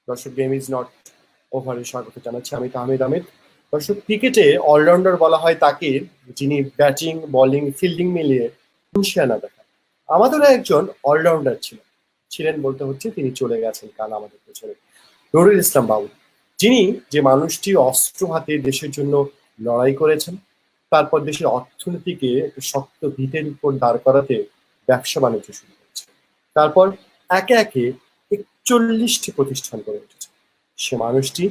দর্শক, game is not ওভারে স্বাগত জানাচ্ছি আমি তাহমিদ আহমেদ। দর্শক, ক্রিকেটে অলরাউন্ডার বলা হয় তাকে যিনি ব্যাটিং বোলিং ফিল্ডিং মিলিয়ে হুঁশিয়ানা দেখান। আমাদেরও একজন অলরাউন্ডার ছিলেন বলতে হচ্ছে, তিনি চলে গেছেন কাল আমাদের পেছনে, নুরুল ইসলাম বাবু, যিনি যে মানুষটি অস্ত্র হাতে দেশের জন্য লড়াই করেছেন, তারপর দেশের অর্থনীতিকে একটু শক্ত ভিতের উপর দাঁড় করাতে ব্যবসা বাণিজ্য শুরু করেছে। তারপর একে একে ৪১টি প্রতিষ্ঠান গড়ে উঠেছে। সে মানুষটি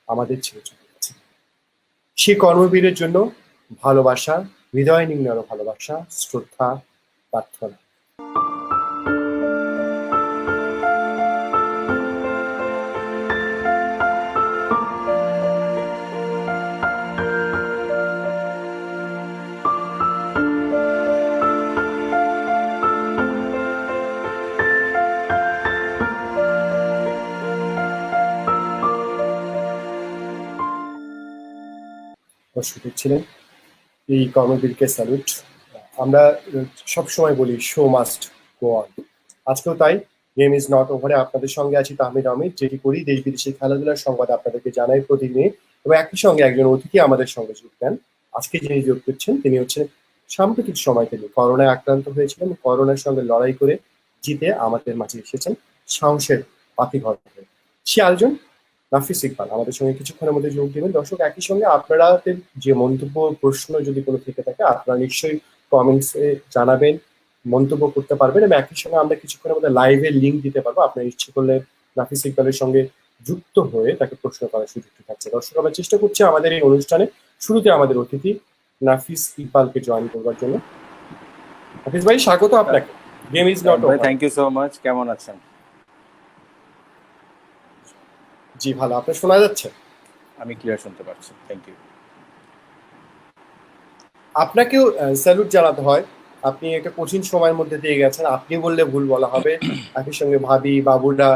আমাদের ছেড়ে চলে গেছে। সেই কর্মবীরের জন্য ভালোবাসা, হৃদয় নিংড়ানো ভালোবাসা, শ্রদ্ধা, প্রার্থনা। দর্শক ছিলেন এই কর্মবীরকে স্যালুট। আমরা সবসময় বলি শো মাস্ট গো অন। আজকেও তাই গেম ইজ নট ওভারে আপনাদের সঙ্গে আছি তাহমিদ আহমেদ, যেটি করি দেশ বিদেশের খেলাধুলার সংবাদ আপনাদেরকে জানাই প্রতিদিন, এবং একই সঙ্গে একজন অতিথি আমাদের সঙ্গে যোগ দেন। আজকে যিনি যোগ করছেন তিনি হচ্ছেন সাম্প্রতিক সময় তিনি করোনায় আক্রান্ত হয়েছিলেন, করোনার সঙ্গে লড়াই করে জিতে আমাদের মাঝে এসেছেন সাহসের বাতিঘর হয়ে। সে আয়োজন নাফিস ইকবাল আমাদের সঙ্গে কিছুক্ষণের মধ্যে যোগ দেবেন। দর্শক, একই সঙ্গে আপনারা যে মন্তব্য প্রশ্ন যদি কোনো থেকে থাকে আপনারা নিশ্চয়ই কমেন্টসে জানাবেন, মন্তব্য করতে পারবেন, এবং একই সঙ্গে আমরা কিছুক্ষণের মধ্যে লাইভের লিঙ্ক দিতে পারবো। আপনার ইচ্ছে করলে নাফিস ইকবালের সঙ্গে যুক্ত হয়ে তাকে প্রশ্ন করার সুযোগটি থাকছে। দর্শক, আমরা চেষ্টা করছি আমাদের এই অনুষ্ঠানে শুরুতে আমাদের অতিথি নাফিস ইকবালকে জয়েন করবার জন্য। নাফিস ভাই, স্বাগত আপনাকে। Game is not over. Thank you so much. কেমন আছেন? জি ভালো, আপনার শোনা যাচ্ছে? আমি ক্লিয়ার শুনতে পাচ্ছি, থ্যাংক ইউ। আপনাকেও স্যালুট জানাতে হয়, আপনি একটা কঠিন সময়ের মধ্যে দিয়ে গেছেন। আপনি বললে ভুল বলা হবে, একই সঙ্গে ভাবি, বাবুরা,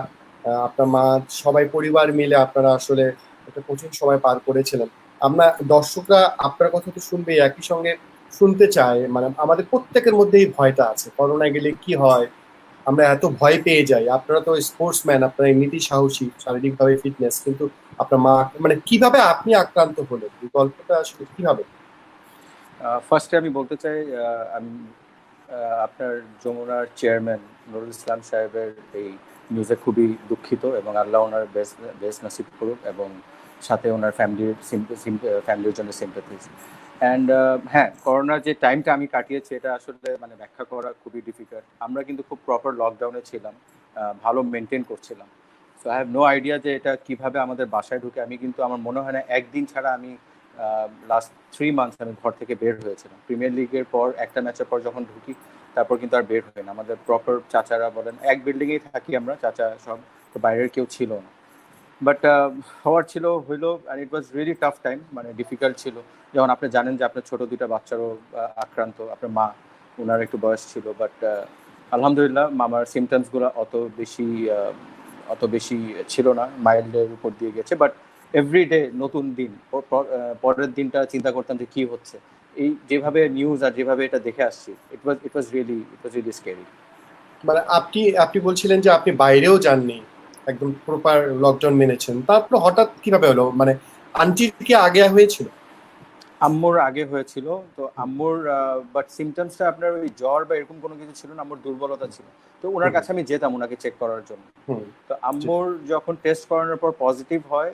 আপনার মা, সবাই পরিবার মিলে আপনারা আসলে একটা কঠিন সময় পার করেছিলেন। আমরা দর্শকরা আপনার কথা তো শুনবেই, একই সঙ্গে শুনতে চায়, মানে আমাদের প্রত্যেকের মধ্যে এই ভয়টা আছে, করোনা গেলে কি হয়, আমরা এত ভয় পেয়ে যাই। আপনারা তো স্পোর্টসম্যান, আপনারা এমনিতেই সাহসী, শারীরিকভাবে ফিটনেস, কিন্তু আপনার মা, মানে কিভাবে আপনি আক্রান্ত হলেন, এই গল্পটা আসলে কিভাবে? ফার্স্টে আমি বলতে চাই, আমি আপনার যমুনার চেয়ারম্যান নুরুল ইসলাম সাহেবের এই নিউজে খুবই দুঃখিত, এবং আল্লাহ ওনার বেস্ট নসিব করুক, এবং সাথে ওনার ফ্যামিলির জন্য সিম্পাথিজ। অ্যান্ড হ্যাঁ, করোনার যে টাইমটা আমি কাটিয়েছি এটা আসলে মানে ব্যাখ্যা করা খুবই ডিফিকাল্ট। আমরা কিন্তু খুব প্রপার লকডাউনে ছিলাম, ভালো মেনটেন করছিলাম। So I have no idea যে এটা কিভাবে আমাদের বাসায় ঢুকে। আমি কিন্তু আমার মনে হয় না একদিন ছাড়া আমি লাস্ট 3 মান্থস আমি ঘর থেকে বের হয়েছিলাম। প্রিমিয়ার লিগের পর একটা ম্যাচের পর যখন ঢুকি তারপর কিন্তু আর বের হয় না। আমাদের প্রপার চাচারা বলেন, এক বিল্ডিংয়েই থাকি আমরা, চাচা সব, তো বাইরের কেউ ছিল না। বাট হওয়ার ছিল হইলো, and it was really tough time, মানে ডিফিকাল্ট ছিল। যেমন আপনি জানেন যে আপনার ছোট দুইটা বাচ্চারও আক্রান্ত, আপনার মা, ওনার একটু বয়স ছিল। বাট আলহামদুলিল্লাহ মামার সিমটমসগুলো অত বেশি ছিল না, মাইল্ডের উপর দিয়ে গেছে। বাট এভরিডে নতুন দিন, পরের দিনটা চিন্তা করতাম যে কি হচ্ছে। এই যেভাবে নিউজ আর যেভাবে এটা দেখে আসছি, ইট ওয়াজ রিয়েলি স্ক্যারি। মানে আপনি বলছিলেন যে আপনি বাইরেও যাননি, একদম প্রপার লকডাউন মেনেছেন, তারপর হঠাৎ কিভাবে হলো? মানে আন্টির কি আগে হয়েছিল? আম্মুর আগে হয়েছিল, তো আম্মুর বাট সিমটমসটা আপনার ওই জ্বর বা এরকম কোনো কিছু ছিল না, আম্মুর দুর্বলতা ছিল। তো ওনার কাছে আমি যেতাম ওনাকে চেক করার জন্য। তো আম্মুর যখন টেস্ট করানোর পর পজিটিভ হয়,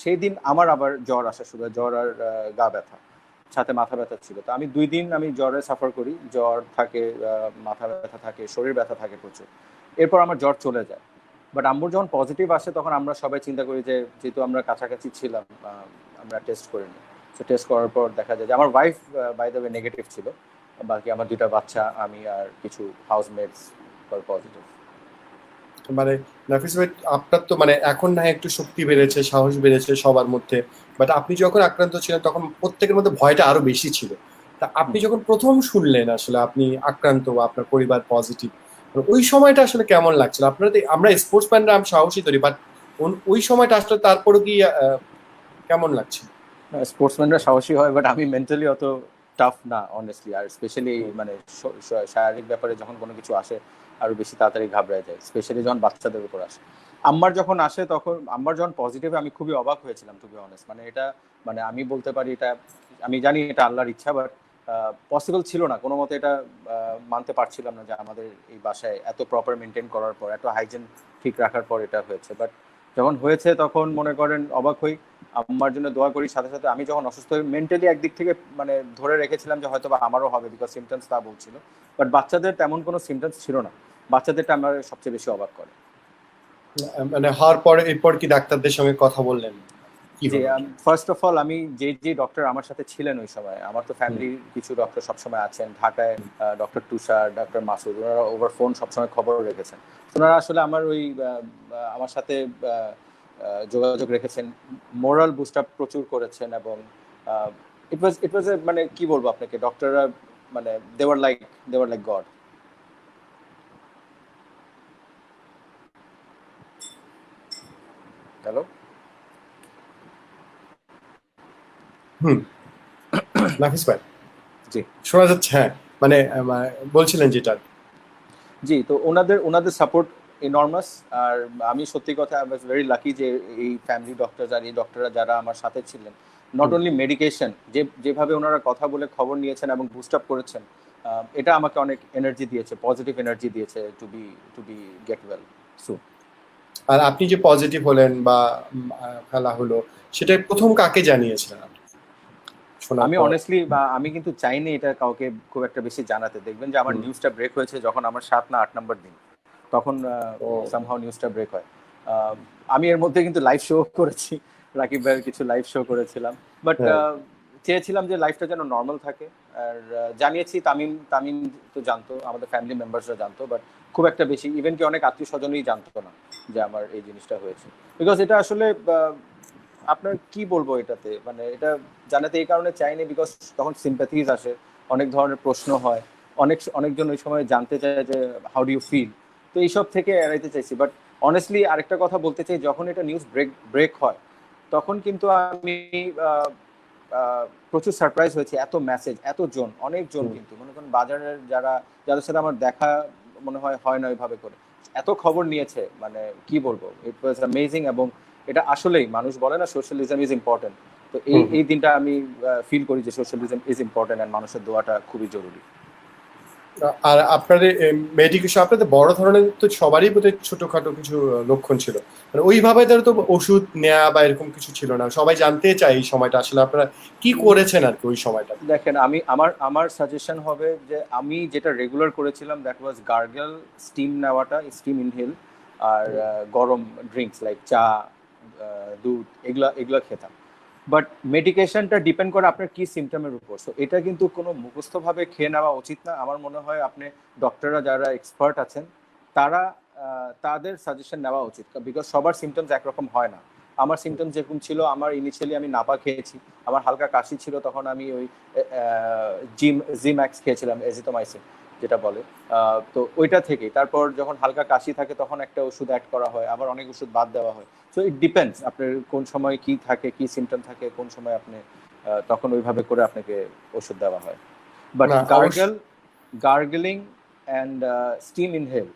সেই দিন আমার আবার জ্বর আসা শুরু হয়, জ্বর আর গা ব্যথা, সাথে মাথা ব্যথা ছিল। তো আমি 2 দিন আমি জ্বরে সাফার করি, জ্বর থাকে, মাথা ব্যথা থাকে, শরীর ব্যথা থাকে প্রচুর। এরপর আমার জ্বর চলে যায়। বাট আম্মুর যখন পজিটিভ আসে তখন আমরা সবাই চিন্তা করি যে যেহেতু আমরা কাছাকাছি ছিলাম, আমরা টেস্ট করে নিই। সো টেস্ট করার পর দেখা যায় যে আমার wife by the way negative ছিল, বাকি আমার 2টা বাচ্চা, আমি আর কিছু হাউসমেটস পজিটিভ। মানে নাফিস ভাই, আপনার তো মানে এখন না একটু শক্তি বেড়েছে, সাহস বেড়েছে সবার মধ্যে, বাট আপনি যখন আক্রান্ত ছিলেন তখন প্রত্যেকের মধ্যে ভয়টা আরো বেশি ছিল। তা আপনি যখন প্রথম শুনলেন আসলে আপনি আক্রান্ত বা আপনার পরিবার পজিটিভ, ওই সময়টা আসলে কেমন লাগছিল? আপনারা আমরা স্পোর্টসম্যানরা আমি সাহসী করি, বাট ওই সময়টা আসলে তারপরও কি কেমন লাগছিল? স্পোর্টসম্যানরা সাহসী হয়, বাট আমি মেন্টালি অত টাফ না অনেস্টলি, আর স্পেশালি মানে শারীরিক ব্যাপারে যখন কোনো কিছু আসে আরো বেশি তাড়াতাড়ি ঘাবড়ে যায়, স্পেশালি যখন বাচ্চাদের উপর আসে। আম্মার যখন আসে তখন আম্মার যখন পজিটিভ, আমি খুবই অবাক হয়েছিলাম টু বি অনেস্ট। মানে এটা মানে আমি বলতে পারি এটা, আমি জানি এটা আল্লাহর ইচ্ছা, বাট পসিবল ছিল না কোনো মতে, এটা মানতে পারছিলাম না যে আমাদের এই বাসায় এত প্রপার মেনটেন করার পর, এত হাইজিন ঠিক রাখার পর এটা হয়েছে। বাট যখন হয়েছে তখন মনে করেন অবাক হই, আম্মার জন্য দোয়া করি, সাথে সাথে আমি যখন অসুস্থ হই মেন্টালি একদিক থেকে মানে ধরে রেখেছিলাম যে হয়তো বা আমারও হবে, বিকজ সিমটমস তা বলছিল। বাট বাচ্চাদের তেমন কোনো সিমটমস ছিল না, বাচ্চাদেরটা আমার সবচেয়ে বেশি অবাক করে। মানে হওয়ার পরে এরপর কি ডাক্তারদের সঙ্গে কথা বললেন? যে ফার্স্ট অফ অল আমি যে ডক্টর আমার সাথে ছিলেন ওই সময়, আমার তো ফ্যামিলির কিছু ডক্টর সবসময় আছেন ঢাকায়, ডক্টর তুষার, ডক্টর মাসুদ, ওনারা ওভার ফোন সবসময় খবর রেখেছেন। ওনারা আসলে আমার ওই আমার সাথে যোগাযোগ রেখেছেন, মোরাল বুস্ট আপ প্রচুর করেছেন, এবং ইট ওয়াজ মানে কি বলবো আপনাকে, ডক্টররা মানে দেওয়ার লাইক গড। হ্যালো নাফিস ভাই, জি শোনা যাচ্ছে? হ্যাঁ, মানে বলছিলেন যেটা। জি, তো ওনাদের সাপোর্ট এনর্মাস। আর আমি সত্যি কথা আই ওয়াজ ভেরি লাকি যে এই ফ্যামিলি ডক্টর আর এই ডক্টররা যারা আমার সাথে ছিলেন, নট অনলি মেডিকেশন, যেভাবে ওনারা কথা বলে খবর নিয়েছেন এবং বুস্ট আপ করেছেন, এটা আমাকে অনেক এনার্জি দিয়েছে, পজিটিভ এনার্জি দিয়েছে to be get well soon. আর আপনি যে পজিটিভ হলেন বা ফেলা হলো, সেটা প্রথম কাকে জানিয়েছিলেন? আমি অনেস্টলি আমি কিন্তু চাইনি এটা কাউকে খুব একটা বেশি জানাতে। দেখবেন যে আমার নিউজটা ব্রেক হয়েছে যখন আমার 7 না 8 নাম্বার দিন, তখন সামহাউ নিউজটা ব্রেক হয়। আমি এর মধ্যে কিন্তু লাইভ শো করেছি, রাকিব ভাইয়ের কিছু লাইভ শো করেছিলাম, বাট চেয়েছিলাম যে লাইফটা যেন নর্মাল থাকে। আর জানিয়েছি, তামিম তো জানতো, আমাদের ফ্যামিলি মেম্বার্সরা জানতো, বাট খুব একটা বেশি, ইভেন কি অনেক আত্মীয় স্বজনই জানতো না যে আমার এই জিনিসটা হয়েছে। বিকজ এটা আসলে আপনার কি বলবো, এটাতে মানে এটা জানাতে এই কারণে চাইনি বিকজ তখন সিম্প্যাথিজ আসে, অনেক ধরনের প্রশ্ন হয়, অনেকজন ওই সময় জানতে চায় যে হাউ ডু ইউ ফিল, তো এইসব থেকে এড়াইতে চাইছি। বাট অনেস্টলি আরেকটা কথা বলতে চাই, যখন এটা নিউজ ব্রেক হয় তখন কিন্তু আমি প্রচুর সারপ্রাইজ হয়েছে, এত মেসেজ, এতজন, অনেকজন, কিন্তু মনে করেন বাজারের যাদের সাথে আমার দেখা মনে হয় না ওইভাবে করে, এত খবর নিয়েছে, মানে কি বলবো, ইট ওয়াজ অ্যামেজিং। এবং এটা আসলেই মানুষ বলে না সোশ্যালিজম ইজ ইম্পর্টেন্ট, তো এই দিনটা আমি ফিল করি যে সোশ্যালিজম ইজ ইম্পর্টেন্ট এন্ড মানুষের দোয়াটা খুবই জরুরি। আর আপনাদের মেডিকেশন, আপনাদের বড় ধরনের তো সবারই বোধহয় ছোটখাটো কিছু লক্ষণ ছিল, মানে ওইভাবে ধরো তো ওষুধ নেওয়া বা এরকম কিছু ছিল না, সবাই জানতে চায় এই সময়টা আসলে আপনারা কি করেছেন আর কি ওই সময়টা। দেখেন, আমার সাজেশন হবে যে আমি যেটা রেগুলার করেছিলাম দ্যাট ওয়াজ গার্গল, স্টিম নেওয়াটা, স্টিম ইনহেল, আর গরম ড্রিঙ্কস লাইক চা, দুধ, এগুলা খেতাম। বাট মেডিকেশনটা ডিপেন্ড করে আপনার কি সিমটমের উপর, সো এটা কিন্তু কোনো মুখস্থভাবে খেয়ে নেওয়া উচিত না। আমার মনে হয় আপনি ডক্টররা যারা এক্সপার্ট আছেন তারা তাদের সাজেশন নেওয়া উচিত, বিকজ সবার সিমটমস একরকম হয় না। আমার সিমটমস যেরকম ছিল, আমার ইনিশিয়ালি আমি নাপা খেয়েছি, আমার হালকা কাশি ছিল, তখন আমি ওই জিম্যাক্স খেয়েছিলাম, এজিথ্রোমাইসিন যেটা বলে, তো ওইটা থেকে তারপর যখন হালকা কাশি থাকে তখন একটা ওষুধ অ্যাড করা হয়, আবার অনেক ওষুধ বাদ দেওয়া হয়। সো ইট ডিপেন্ডস আপনার কোন সময় কি থাকে, কি সিমটম থাকে, কোন সময় আপনি তখন ওইভাবে করে আপনাকে ওষুধ দেওয়া হয়। But gargling and steam inhale,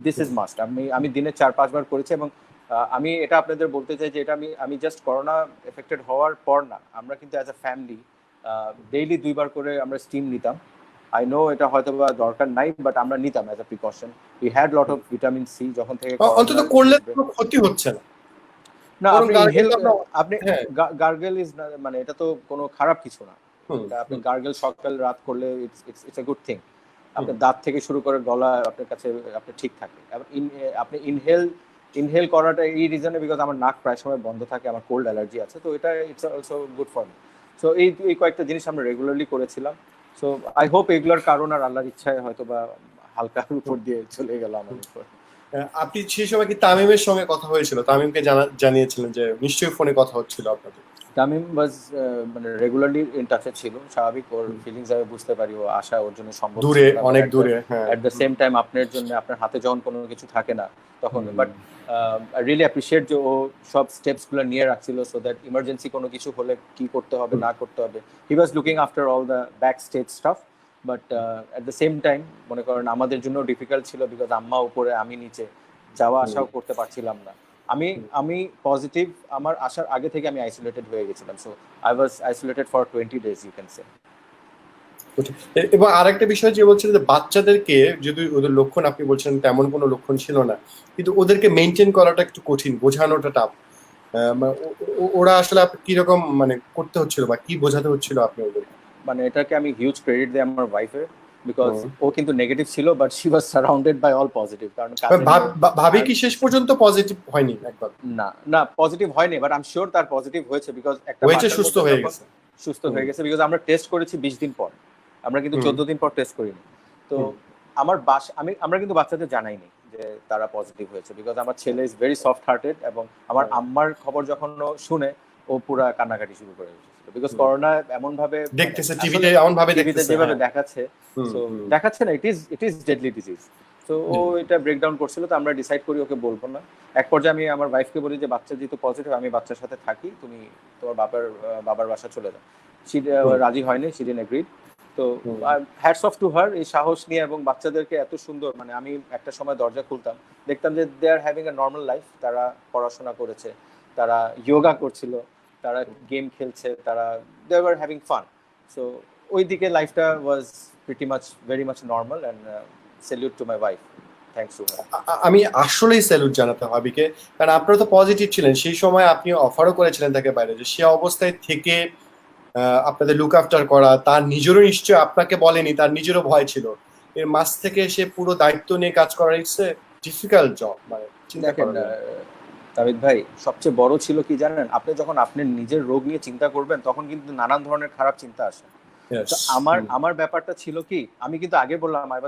this is must. আমি দিনে 4-5 বার করেছি, এবং আমি এটা আপনাদের বলতে চাই যে এটা আমি জাস্ট করোনা এফেক্টেড হওয়ার পর না, আমরা কিন্তু অ্যাজ আ ফ্যামিলি ডেইলি 2 বার করে আমরা স্টিম নিতাম। আই নো এটা হয়তো বা দরকার নাই, বাট আমরা নিতাম as a precaution. We had lot of vitamin C যখন থেকে অন্তত করলে কোনো ক্ষতি হচ্ছে না। না, আপনি গার্গল ইজ মানে এটা তো কোনো খারাপ কিছু না, এটা আপনি গার্গল সকাল রাত করলে ইটস এ গুড থিং। আপনার দাঁত থেকে শুরু করে গলা আপনার কাছে আপনি ঠিক থাকে। আপনি ইনহেল করাটা এই রিজনে, বিকজ আমার নাক প্রায় সময় বন্ধ থাকে, আমার কোল্ড অ্যালার্জি আছে, তো এটা it's also good for me. So এই কয়েকটা জিনিস আমরা রেগুলারলি করেছিলাম। সো আই হোপ এগুলোর কারণ আর আল্লাহর ইচ্ছায় হয়তো বা হালকার উপর দিয়ে চলে গেল আমার উপর। আপনি সেই সময় কি তামিমের সঙ্গে কথা হয়েছিল? তামিমকে জানিয়েছিলেন যে নিশ্চয়ই ফোনে কথা হচ্ছিল আপনাদের? তামিম ওয়াজ মানে রেগুলারলি ইন টাচে ছিল, স্বাভাবিক, ওর ফিলিংস আমি বুঝতে পারি, ও আসা ওর জন্য সম্ভব দূরে, ছিল না, অনেক দূরে, হ্যাঁ। অ্যাট দ্য সেম টাইম আপনার জন্য, আপনার হাতে যখন কোনো কিছু থাকে না তখন, বাট আই রিয়েলি অ্যাপ্রিসিয়েট যে ও সব স্টেপসগুলো নিয়ে রাখছিল সো দ্যাট ইমার্জেন্সি কোনো কিছু হলে কি করতে হবে না করতে হবে, he was looking after all the backstage staff. But at the same time মনে করেন আমাদের জন্য ডিফিকাল্ট ছিল, বিকজ আম্মা উপরে আমি নিচে, যাওয়া আসাও করতে পারছিলাম না। আমি আমি পজিটিভ, আমার আসার আগে থেকে আমি আইসোলেটেড হয়ে গেছিলাম, so I was isolated for 20 days you can say. এবং আরেকটা বিষয় যে বলছিলেন যে বাচ্চাদেরকে, যদি ওদের লক্ষণ আপনি বলছেন তেমন কোনো লক্ষণ ছিল না, কিন্তু ওদেরকে মেনটেন করাটা একটু কঠিন, বোঝানোটা টাফ। ওরা আসলে কিরকম মানে করতে হচ্ছিল বা কি বোঝাতে হচ্ছিল আপনি ওদের? মানে এটাকে আমি হিউজ ক্রেডিট দিই আমার ওয়াইফের, বিকজ ও কিন্তু নেগেটিভ ছিল but she was surrounded by all positive. কারণ ভাবি কি শেষ পর্যন্ত পজিটিভ হয়নি একবার? না না, পজিটিভ হয়নি, বাট আই এম শিওর তার পজিটিভ হয়েছে, বিকজ একটা হয়েছে, সুস্থ হয়ে গেছে। সুস্থ হয়ে গেছে, বিকজ আমরা টেস্ট করেছি 20 দিন পর, আমরা কিন্তু 14 দিন পর টেস্ট করিনি। তো আমার আমরা কিন্তু বাচ্চাদের জানাইনি যে তারা পজিটিভ হয়েছে, বিকজ আমার ছেলে ইজ ভেরি সফট হার্টেড, এবং আমার আম্মার খবর যখন শুনে ও পুরা কান্নাকাটি শুরু করে দিয়েছিল, বিকজ করোনা এমন ভাবে দেখতেছে, টিভিতে এমন ভাবে দেখতেছে, যেভাবে দেখাচ্ছে, সো দেখাচ্ছে না ইট ইজ ডেডলি ডিজিজ। তো ও এটা ব্রেকডাউন করছিল, তো আমরা ডিসাইড করি ওকে বলবো না। এক পর্যায়ে আমি আমার ওয়াইফকে বলি যে বাচ্চা যেহেতু পজিটিভ, আমি বাচ্চার সাথে থাকি, তুমি তোমার বাবার বাসা চলে যাও। সে রাজি হয়নি, সে ডিডন্ট এগ্রি। তো হ্যাটস অফ টু হার, এই সাহস নিয়ে, এবং বাচ্চাদেরকে এত সুন্দর, মানে আমি একটা সময় দরজা খুলতাম, দেখতাম যে they are having a normal life, তারা পড়াশোনা করেছে, তারা যোগা করছিল, তারা গেম খেলছে, তারা they were having fun. So ওই দিকে লাইফটা was pretty much very much normal, and salute to my wife, thanks to her. আমি আসলেই স্যালুট জানাতে ভাবিকে, কারণ আপনারা তো পজিটিভ ছিলেন সেই সময়, আপনি অফারও করেছিলেন তাকে বাইরে, যে সে অবস্থায় থেকে আপনাদের লুক আফটার করা, তার নিজেরও নিশ্চয় আপনাকে বলেনি, তার নিজেরও ভয় ছিল, এর মাস থেকে সে পুরো দায়িত্ব নিয়ে কাজ করা, ইটস এ ডিফিকাল্ট জব। মানে চিন্তা করেন তাবিদ ভাই, সবচেয়ে বড় ছিল কি জানেন, আপনি যখন আপনার নিজের রোগ নিয়ে চিন্তা করবেন তখন কিন্তু নানান ধরনের খারাপ চিন্তা আসে। আমার ব্যাপারটা ছিল কি, আমি কিন্তু আগে বললাম I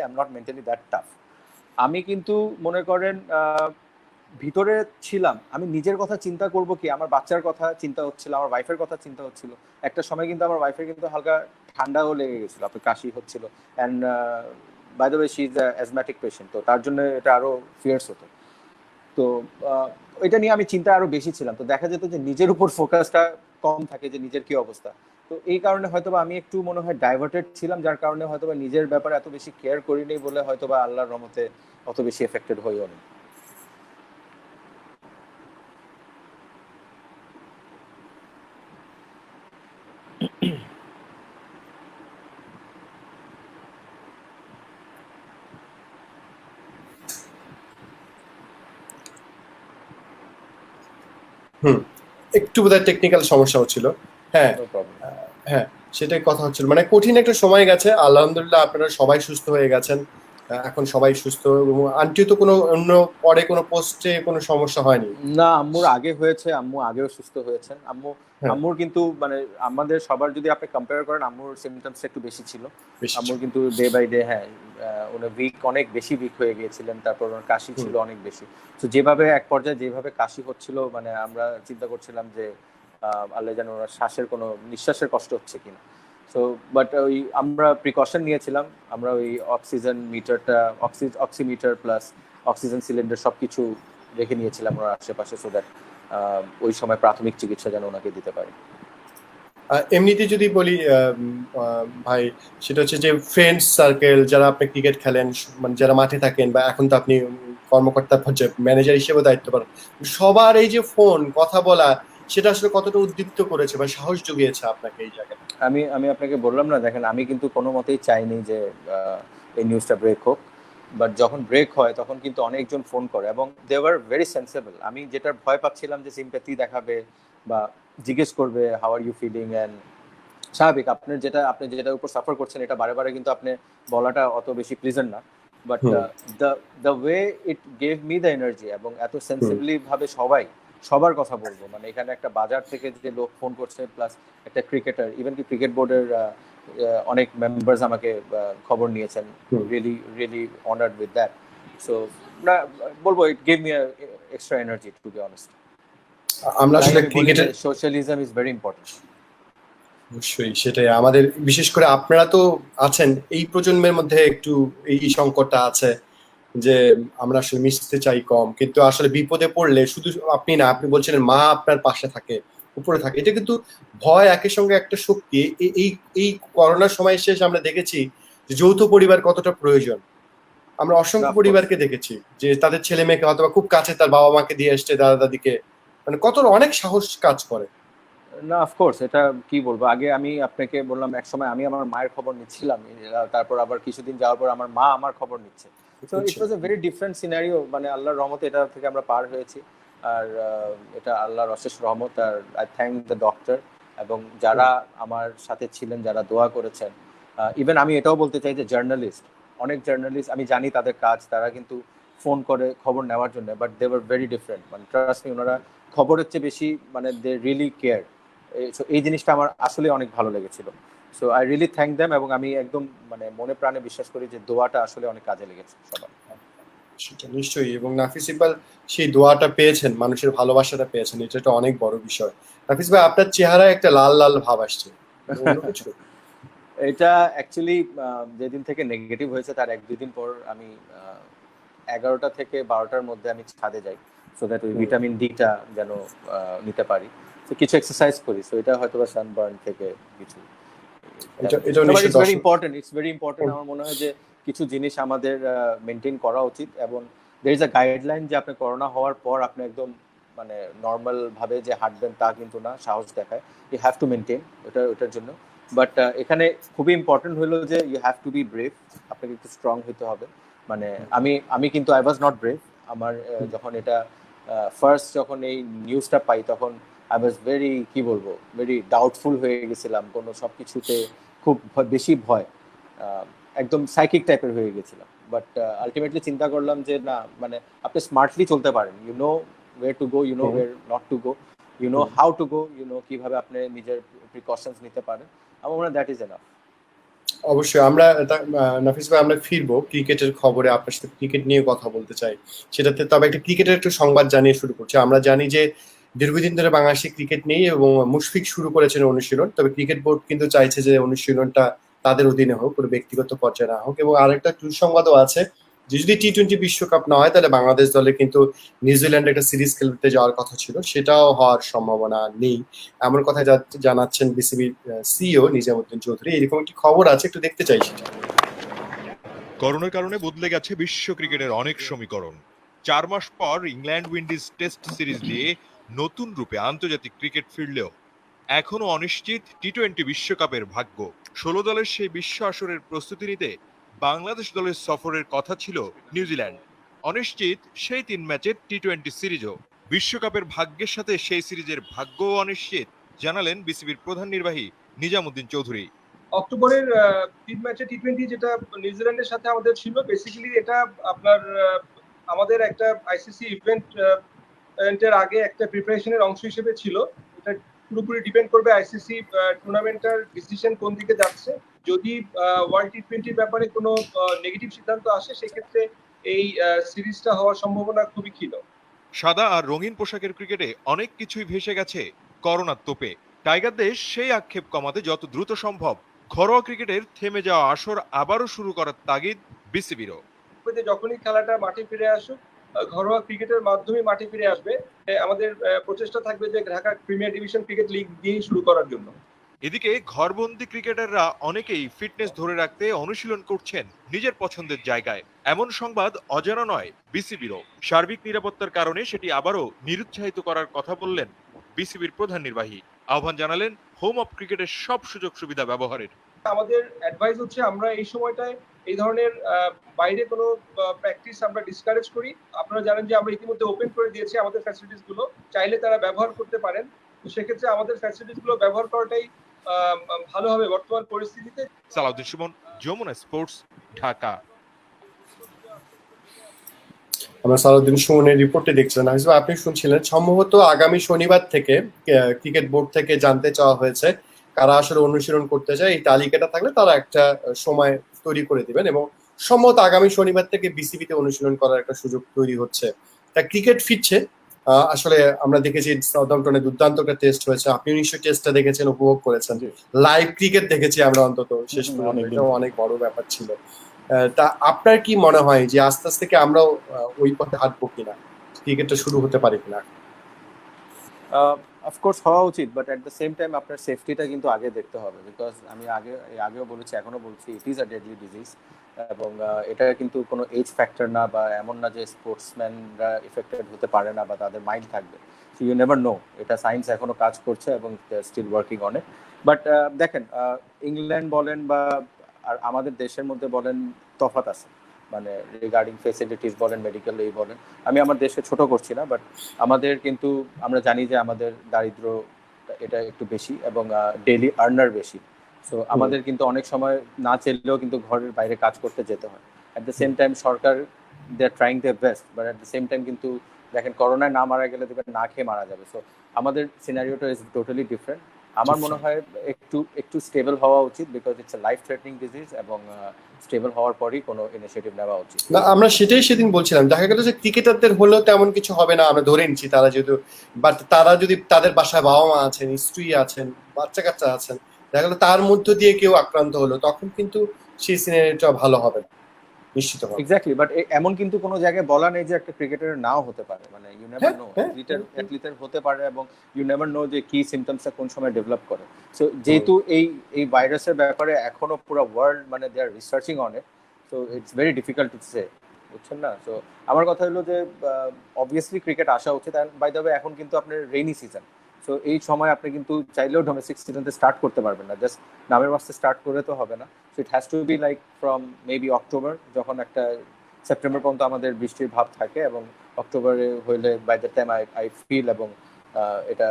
am not mentally that tough. আমি কিন্তু মনে করেন ভিতরে ছিলাম, আমি নিজের কথা চিন্তা করব কি, আমার বাচ্চার কথা চিন্তা হচ্ছিল, আমার ওয়াইফের কথা চিন্তা হচ্ছিল। একটা সময় কিন্তু আমার ওয়াইফের কিন্তু হালকা ঠান্ডাও লেগে গেছিল, আপনার কাশি হচ্ছিল, and by the way she is asthmatic patient, তো তার জন্য এটা আরো ফিয়ার্স হতো। তো এটা নিয়ে আমি চিন্তা আরো বেশি ছিলাম, তো দেখা যেত যে নিজের উপর ফোকাসটা কম থাকে, যে নিজের কি অবস্থা। তো এই কারণে হয়তোবা আমি একটু মনে হয় ডাইভার্টেড ছিলাম, যার কারণে হয়তোবা নিজের ব্যাপারে এত বেশি কেয়ার করিনি বলে হয়তোবা আল্লাহর রহমতে অত বেশি এফেক্টেড হইও নি। একটু বোধহয় টেকনিক্যাল সমস্যা হচ্ছিল। হ্যাঁ হ্যাঁ, সেটাই কথা হচ্ছিল, মানে কঠিন একটা সময় গেছে, আলহামদুলিল্লাহ আপনারা সবাই সুস্থ হয়ে গেছেন, এখন সবাই সুস্থ। আন্টি তো কোনো অন্য পরে কোনো পোস্টে কোনো সমস্যা হয়নি? না, আম্মুর আগে হয়েছে, আম্মু আগেও সুস্থ হয়েছেন। আম্মুর কিন্তু মানে আমাদের সবার যদি আপনি কম্পেয়ার করেন, আম্মুর সিমটমস একটু বেশি ছিল। আম্মুর কিন্তু ডে বাই ডে, হ্যাঁ, উনি অনেক বেশি উইক হয়ে গিয়েছিলেন, তারপর ওনার কাশি ছিল অনেক বেশি। তো যেভাবে এক পর্যায়ে যেভাবে কাশি হচ্ছিল, মানে আমরা চিন্তা করছিলাম যে আল্লাহ জানে ওনার নিঃশ্বাসের কষ্ট হচ্ছে কিনা। সো বাট ওই আমরা প্রিকশন নিয়েছিলাম, আমরা ওই অক্সিজেন মিটারটা, অক্সিমিটার প্লাস অক্সিজেন সিলিন্ডার সবকিছু রেখে নিয়েছিলাম ওনার আশেপাশে, সো দ্যাট ওই সময় প্রাথমিক চিকিৎসা যেন ওনাকে দিতে পারি। এমনিতে যদি বলি ভাই, সেটা হচ্ছে যে ফ্রেন্ডস সার্কেল, যারা আপনি ক্রিকেট খেলেন, মানে যারা মাঠে থাকেন, বা এখন তো আপনি কর্মকর্তা পর্যায়ে ম্যানেজার হিসেবে দায়িত্ব পালন, সবার এই যে ফোন কথা বলা, সেটা আসলে কতটা উদ্দীপ্ত করেছে বা সাহস জুগিয়েছে আপনাকে এই জায়গায়? আমি আপনাকে বললাম না, দেখেন আমি কিন্তু কোনো মতেই চাইনি যে এই নিউজটা ব্রেক হোক, বাট যখন ব্রেক হয় তখন কিন্তু অনেকজন ফোন করে, এবং দে ওয়ার ভেরি সেন্সেবল। আমি যেটা ভয় পাচ্ছিলাম যে সিম্প্যাথি দেখাবে বা জিজ্ঞেস করবে how are you feeling, and স্বাভাবিক আপনি যেটার উপর সাফার করছেন এটা বারে বারে কিন্তু আপনি বলাটা অত বেশি প্লিজেন্ট না, but the way it gave me the energy, এবং এত সেন্সিবলি ভাবে সবার কথা বলবো, মানে এখানে একটা বাজার থেকে যে লোক ফোন করছে, প্লাস একটা ক্রিকেটার, ইভেন কি ক্রিকেট বোর্ডের অনেক মেম্বার্স আমাকে খবর নিয়েছেন, really really honoured with that. So না বলবো, it gave me extra energy to be honest. আমরা তাই আসলে আমি বলি যে ক্রিকেটের সোশ্যালিজম ইজ ভেরি ইম্পর্টেন্ট। অবশ্যই সেটাই আমাদের, বিশেষ করে আপনারা তো আছেন এই প্রজন্মের মধ্যে একটু এই সংকটটা আছে যে আমরা আসলে মিশতে চাই কম, কিন্তু আসলে বিপদে পড়লে শুধু আপনি না, আপনি বলছিলেন মা আপনার পাশে থাকে, উপরে থাকে, এটা কিন্তু ভয় একের সঙ্গে একটা শক্তি। এই এই করোনার সময় শেষ আমরা দেখেছি যে যৌথ পরিবার কতটা প্রয়োজন। আমরা না অসংখ্য অফকোর্স, পরিবারকে দেখেছি যে তাদের ছেলে মেয়েকে হয়তো বা খুব কাছে তার বাবা মাকে দিয়ে আসছে, দাদা দাদিকে, মানে কত অনেক সাহস কাজ করে। না অফকোর্স, এটা কি বলবো, আগে আমি আপনাকে বললাম একসময় আমি আমার মায়ের খবর নিচ্ছিলাম, তারপর আবার কিছুদিন যাওয়ার পর আমার মা আমার খবর নিচ্ছে। So it was a very different scenario, মানে আল্লাহর রহমতে এটা থেকে আমরা পার হয়েছি। আর এটা আল্লাহর অশেষ রহমত। আর আই থ্যাংক দ্য ডক্টর এবং যারা আমার সাথে ছিলেন, যারা দোয়া করেছেন। ইভেন আমি এটাও বলতে চাই যে জার্নালিস্ট, অনেক জার্নালিস্ট আমি জানি তাদের কাজ, তারা কিন্তু ফোন করে খবর নেওয়ার জন্য, but they were very different, মানে ট্রাস্ট মি, ওনারা খবরের চেয়ে বেশি মানে দে রিয়েলি কেয়ার। সো এই জিনিসটা আমার আসলে অনেক ভালো লেগেছিল। So I really thank them এবং আমি একদম মানে মনে প্রাণে বিশ্বাস করি যে দোয়াটা আসলে অনেক কাজে লেগেছে সবার। সেটা নিশ্চয়ই, এবং নাফিস ইকবাল সেই দোয়াটা পেয়েছেন, মানুষের ভালোবাসাটা পেয়েছেন, এটা একটা অনেক বড় বিষয়। নাফিস ভাই, আপনার চেহারায় একটা লাল লাল ভাব আসছে, অন্য কিছু? এটা অ্যাকচুয়ালি যেদিন থেকে নেগেটিভ হয়েছে তার 1-2 দিন পর আমি 11টা থেকে 12টার মধ্যে আমি ছাদে যাই, সো দ্যাট ওই ভিটামিন ডিটা যেন নিতে পারি। তো কিছু এক্সারসাইজ করি, সো এটা হয়তো বা সানবার্ন থেকে কিছু। এটা নিশ্চয়ই ইটস ভেরি দর্শক। Important, it's very important. আমার মনে হয় যে কিছু জিনিস আমাদের মেনটেন করা উচিত এবং দের ইজ আ গাইডলাইন যে আপনি করোনা হওয়ার পর আপনি একদম মানে নর্মাল ভাবে যে হাঁটবেন তা কিন্তু না, সাহস দেখায়। ইউ হ্যাভ টু মেনটেন ওটার জন্য। বাট এখানে খুবই ইম্পর্টেন্ট হলো যে you have to be brave, আপনাকে একটু স্ট্রং হতে হবে। মানে আমি কিন্তু আই ওয়াজ নট ব্রেভ। আমার যখন এটা ফার্স্ট যখন এই নিউজটা পাই তখন আই ওয়াজ ভেরি, কি বলবো, ভেরি ডাউটফুল হয়ে গেছিলাম, কোনো সব কিছুতে খুব বেশি ভয়, একদম সাইকিক টাইপের হয়ে গেছিলাম। বাট আলটিমেটলি চিন্তা করলাম যে না, মানে আপনি স্মার্টলি চলতে পারেন, you know way to go, you know way not to go, you know how to go, you know কিভাবে আপনি নিজের প্রিকশনস নিতে পারেন। আমার মনে হয় দ্যাট ইজ এনাফ। অবশ্যই আমরা নাফিস ভাই, আমরা ফিরবো ক্রিকেটের খবরে, আপনার সাথে ক্রিকেট নিয়ে কথা বলতে চাই সেটাতে। তবে একটা ক্রিকেটের একটু সংবাদ জানিয়ে শুরু করছি। আমরা জানি যে দীর্ঘদিন ধরে বাংলাদেশে ক্রিকেট নেই এবং মুশফিক শুরু করেছেন অনুশীলন, তবে ক্রিকেট বোর্ড কিন্তু চাইছে যে অনুশীলনটা তাদের অধীনে হোক, কোনো ব্যক্তিগত পর্যায়ে না হোক। এবং আরেকটা সংবাদও আছে যে যদি টি-20 বিশ্বকাপ না হয় তাহলে বাংলাদেশ দলে কিন্তু নিউজিল্যান্ডে একটা সিরিজ খেলতে যাওয়ার কথা ছিল, সেটাও হওয়ার সম্ভাবনা নেই, এমন কথা জানাচ্ছেন বিসিবির সিইও নিজামুদ্দিন চৌধুরী। এরকম একটি খবর আছে, একটু দেখতে চাই সেটা। করোনার কারণে বদলে গেছে বিশ্ব ক্রিকেটের অনেক সমীকরণ। 4 মাস পর ইংল্যান্ড উইন্ডিজ টেস্ট সিরিজ দিয়ে নতুন রূপে আন্তর্জাতিক ক্রিকেট ফিরলেও এখনো অনিশ্চিত টি-20 বিশ্বকাপের ভাগ্য। 16 দলের সেই বিশ্ব আসরের প্রস্তুতি নিতে বাংলাদেশ দলের সফরের কথা ছিল নিউজিল্যান্ড। অনিশ্চিত সেই 3 ম্যাচের টি-20 সিরিজও। বিশ্বকাপের ভাগ্যের সাথে সেই সিরিজের ভাগ্যও অনিশ্চিত, জানালেন বিসিবির প্রধান নির্বাহী নিজামুদ্দিন চৌধুরী। অক্টোবরের 3 ম্যাচে টি-20 যেটা নিউজিল্যান্ডের সাথে আমাদের ছিল, বেসিক্যালি এটা আপনার আমাদের একটা আইসিসি ইভেন্টের আগে একটা প্রিপারেশনের অংশ হিসেবে ছিল। এটা পুরোপুরি ডিপেন্ড করবে আইসিসি টুর্নামেন্টটার ডিসিশন কোন দিকে যাচ্ছে। যদি ওয়ার্ল্ড টি-20 ব্যাপারে কোনো নেগেটিভ সিদ্ধান্ত আসে, সেক্ষেত্রে এই সিরিজটা হওয়ার সম্ভাবনা খুবই ক্ষীণ। সাদা আর রঙিন পোশাকের ক্রিকেটে অনেক কিছুই ভেসে গেছে করোনার তোপে। টাইগারদের সেই আক্ষেপ কমাতে যত দ্রুত সম্ভব ঘরোয়া ক্রিকেটের থেমে যাওয়া আসর আবারও শুরু করার তাগিদ বিসিবিরও। যখনই খেলাটা মাঠে ফিরে আসুক, ঘরোয়া ক্রিকেটের মাধ্যমে মাঠে ফিরে আসবে, আমাদের প্রচেষ্টা থাকবে যে Dhaka premier division cricket league দিয়ে শুরু করার জন্য। এদিকে ঘরবন্দি ক্রিকেটাররা অনেকেই ফিটনেস ধরে রাখতে অনুশীলন করছেন নিজের পছন্দের জায়গায়। এমন সংবাদ অজানা নয় বিসিবিরও। সার্বিক নিরাপত্তার কারণে সেটি আবারও নিরুৎসাহিত করার কথা বললেন বিসিবির প্রধান নির্বাহী। আহ্বান জানালেন হোম অফ ক্রিকেটের সব সুযোগ সুবিধা ব্যবহারের। আমাদের অ্যাডভাইস হচ্ছে আমরা এই সময়টায় এই ধরনের বাইরে কোনো প্র্যাকটিস আমরা ডিসকারেজ করি। আপনারা জানেন যে আমরা ইতিমধ্যে ওপেন করে দিয়েছি আমাদের ফ্যাসিলিটিস গুলো, চাইলে তারা ব্যবহার করতে পারেন। তো সেক্ষেত্রে আমাদের ফ্যাসিলিটিস গুলো ব্যবহার করাটাই ভালো হবে বর্তমান পরিস্থিতিতে। সালাউদ্দিন সুমন, যমুনা স্পোর্টস, ঢাকা। আমরা সালাউদ্দিন সুমনের রিপোর্টে দেখছিলেন, আপনি শুনছিলেন। সম্ভবত আগামী শনিবার থেকে ক্রিকেট বোর্ড থেকে জানতে চাওয়া হয়েছে কারা আসলে অনুশীলন করতে চায়। এই তালিকাটা থাকলে তারা একটা সময় তৈরি করে দিবেন এবং সম্ভবত আগামী শনিবার থেকে বিসিবিতে অনুশীলন করার একটা সুযোগ তৈরি হচ্ছে। তা ক্রিকেট ফিরছে, আসলে আমরা দেখেছি সাউদাম্পটনে দুর্দান্ত একটা টেস্ট হয়েছে, আপনি নিশ্চয়ই টেস্টটা দেখেছেন, উপভোগ করেছেন, লাইভ ক্রিকেট দেখেছি আমরা অন্তত শেষ পর্যন্ত, এটাও অনেক বড় ব্যাপার ছিল। তা আপনার কি মনে হয় যে আস্তে আস্তে কি আমরাও ওই পথে হাঁটবো কিনা, ক্রিকেটটা শুরু হতে পারে কিনা? অফকোর্স হওয়া উচিত, but at the same time আপনার সেফটিটা কিন্তু আগে দেখতে হবে, বিকজ আমি আগেও বলেছি, এখনো বলছি, it is a deadly disease, এবং এটা কিন্তু কোনো এজ ফ্যাক্টর না, বা এমন না যে স্পোর্টসম্যানরা এফেক্টেড হতে পারে না বা তাদের মাইন্ড থাকবে, সো ইউ নেভার নো। এটা সায়েন্স এখনো কাজ করছে এবং still working on it. But দেখেন, ইংল্যান্ড বলেন বা আর আমাদের দেশের মধ্যে বলেন, তফাৎ আছে, মানে রিগার্ডিং ফেসিলিটিস বলেন, মেডিকেল এই বলেন। আমি আমার দেশকে ছোট করছি না, বাট আমাদের কিন্তু আমরা জানি যে আমাদের দারিদ্র এটা একটু বেশি এবং ডেইলি আর্নার বেশি। সো আমাদের কিন্তু অনেক সময় না চাইলেও কিন্তু ঘরের বাইরে কাজ করতে যেতে হয়। অ্যাট দ্য সেম টাইম সরকার they are trying their best, but at the same time কিন্তু দেখেন, করোনায় না মারা গেলে দেখবেন না খেয়ে মারা যাবে। সো আমাদের সিনারিওটা ইজ টোটালি ডিফারেন্ট। আমার মনে হয় একটু স্টেবল হওয়া উচিত, because it's a life threatening disease, এবং স্টেবল হওয়ার পরই কোনো ইনিশিয়েটিভ নেওয়া উচিত। না, আমরা সেটাই সেদিন বলছিলাম, দেখা গেল যে ক্রিকেটারদের হলেও তেমন কিছু হবে না, আমরা ধরে নিচ্ছি, তারা যেহেতু, বাট তারা যদি তাদের বাসায় বাবা মা আছেন, স্ত্রী আছেন, বাচ্চা কাচ্চা আছেন, দেখা গেল তার মধ্য দিয়ে কেউ আক্রান্ত হলো, তখন কিন্তু সেই সিনারিটা ভালো হবে না নিশ্চিত। এক্স্যাক্টলি, বাট এমন কিন্তু কোনো জায়গায় বলা নেই যে একটা ক্রিকেটারের নাও হতে পারে, মানে ইউ নেভার নো, অ্যাথলিটের হতে পারে, এবং ইউ নেভার নো যে কি সিমটমসটা কোন সময় ডেভেলপ করে। সো যেহেতু এই ভাইরাসের ব্যাপারে এখনো পুরো ওয়ার্ল্ড মানে they are researching on it, so it's very difficult to say, বুঝছেন না? সো আমার কথা হলো যে অবভিয়াসলি ক্রিকেট আসা উচিত। অ্যান্ড বাই দ্য ওয়ে, এখন কিন্তু আপনার রেইনি সিজন, সো এই সময় আপনি কিন্তু চাইলেও ডোমেস্টিক সিজনতে স্টার্ট করতে পারবেন না, জাস্ট নামের বাস্তে স্টার্ট করে তো হবে না। So it has to be like from maybe October, যখন একটা সেপ্টেম্বর পর্যন্ত আমাদের বৃষ্টির ভাব থাকে, এবং অক্টোবরে হইলে by the time I feel এবং এটা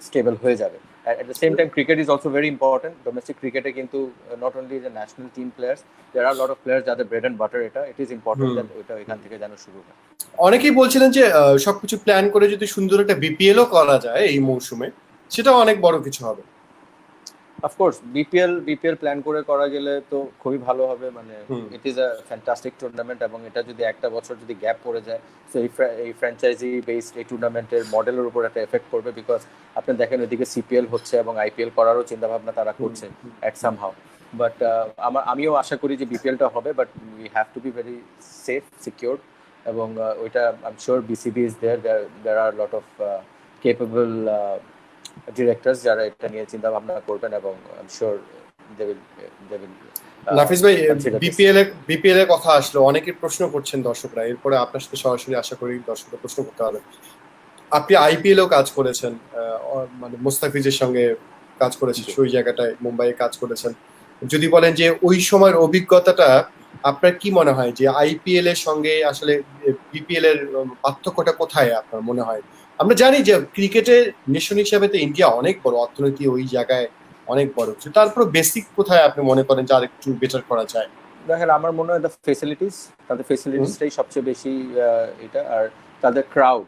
স্টেবল হয়ে যাবে। At the same time, cricket is also very important. Domestic cricket কিন্তু not only the national team players, there are a lot of players যাদের bread and butter এটা, it is important that এটা এখান থেকে যেন শুরু হয়। অনেকেই বলছিলেন যে সবকিছু প্ল্যান করে যদি সুন্দর একটা বিপিএলও করা যায় এই মৌসুমে, সেটাও অনেক বড় কিছু হবে। অফকোর্স বিপিএল প্ল্যান করে করা গেলে তো খুবই ভালো হবে, মানে it is a fantastic tournament, এবং এটা যদি একটা বছর যদি গ্যাপ পড়ে যায়, সো এই ফ্র্যাঞ্চাইজি বেসড এই টুর্নামেন্টের মডেলের উপর একটা এফেক্ট পড়বে, বিকজ আপনি দেখেন ওইদিকে সিপিএল হচ্ছে এবং আইপিএল করারও চিন্তাভাবনা তারা করছে অ্যাট সামহাউ। বাট আমিও আশা করি যে বিপিএলটা হবে, but we have to be very safe secure, এবং ওইটা I am sure BCB is there are lot of capable directors যারা এটা নিয়ে চিন্তা ভাবনা করবেন, এবং I am sure they will Nafees ভাই, বিপিএল এর কথা আসলো, অনেকের প্রশ্ন করছেন দর্শকরা, এরপরে আপনার সাথে সরাসরি আশা করি দর্শকরা প্রশ্ন করতে পারবেন। আপনি আইপিএলও কাজ করেছেন, মানে মুস্তাফিজের সঙ্গে কাজ করেছেন, ওই জায়গাটায় মুম্বাইয়ে কাজ করেছেন। যদি বলেন যে ওই সময়ের অভিজ্ঞতাটা আপনার কি মনে হয় যে আইপিএল এর সঙ্গে আসলে বিপিএল এর পার্থক্যটা কোথায় আপনার মনে হয়? আমরা জানি যে ক্রিকেটের নেশন হিসাবে তো ইন্ডিয়া অনেক বড়, অর্থনীতি ওই জায়গায় অনেক বড়, তারপর বেসিক কোথায় আপনি মনে করেন যে আর একটু বেটার করা যায়? দেখেন, আমার মনে হয় তাদের ফেসিলিটিসটাই সবচেয়ে বেশি এটা, আর তাদের ক্রাউড।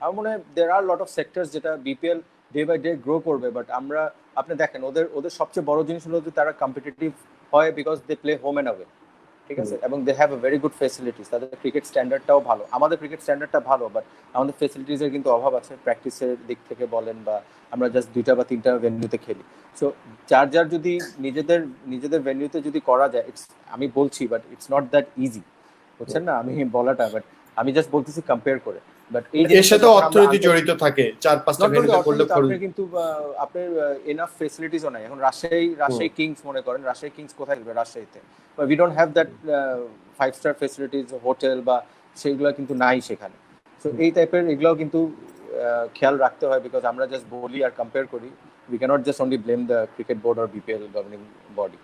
আমার মনে হয় there are lot of sectors যেটা BPL day by day grow করবে, বাট আপনি দেখেন ওদের সবচেয়ে বড় জিনিস হলো যে তারা কম্পিটিটিভ হয়, because they play home and away, ঠিক আছে, এবং they have a very good facilities. তাদের ক্রিকেট স্ট্যান্ডার্ডটাও ভালো, আমাদের ক্রিকেট স্ট্যান্ডার্ডটা ভালো, বাট আমাদের ফেসিলিটিসের কিন্তু অভাব আছে, প্র্যাকটিসের দিক থেকে বলেন, বা আমরা জাস্ট 2টা বা 3টা ভেন্যুতে খেলি। সো যার যদি নিজেদের ভেন্যুতে যদি করা যায়, আমি বলছি, but it's not that easy, বুঝছেন না আমি বলাটা, বাট আমি জাস্ট বলতেছি কম্পেয়ার করে। বাট এর সাথে অর্থনীতি জড়িত থাকে, 4-5টা ভেন্যুতে করলে আপনি কিন্তু আপনার এনাফ ফেসিলিটিসও নাই। এখন রাজশাহী কিংস মনে করেন, রাজশাহী কিংস কোথায় যাবে? রাজশাহীতে, we don't have that five star facilities, hotel বা সেগুলো কিন্তু নাই সেখানে। সো এই টাইপের এগুলোও কিন্তু খেয়াল রাখতে হয়, বিকজ আমরা জাস্ট বলি আর কম্পেয়ার করি, we cannot just only blame the cricket board or BPL governing body.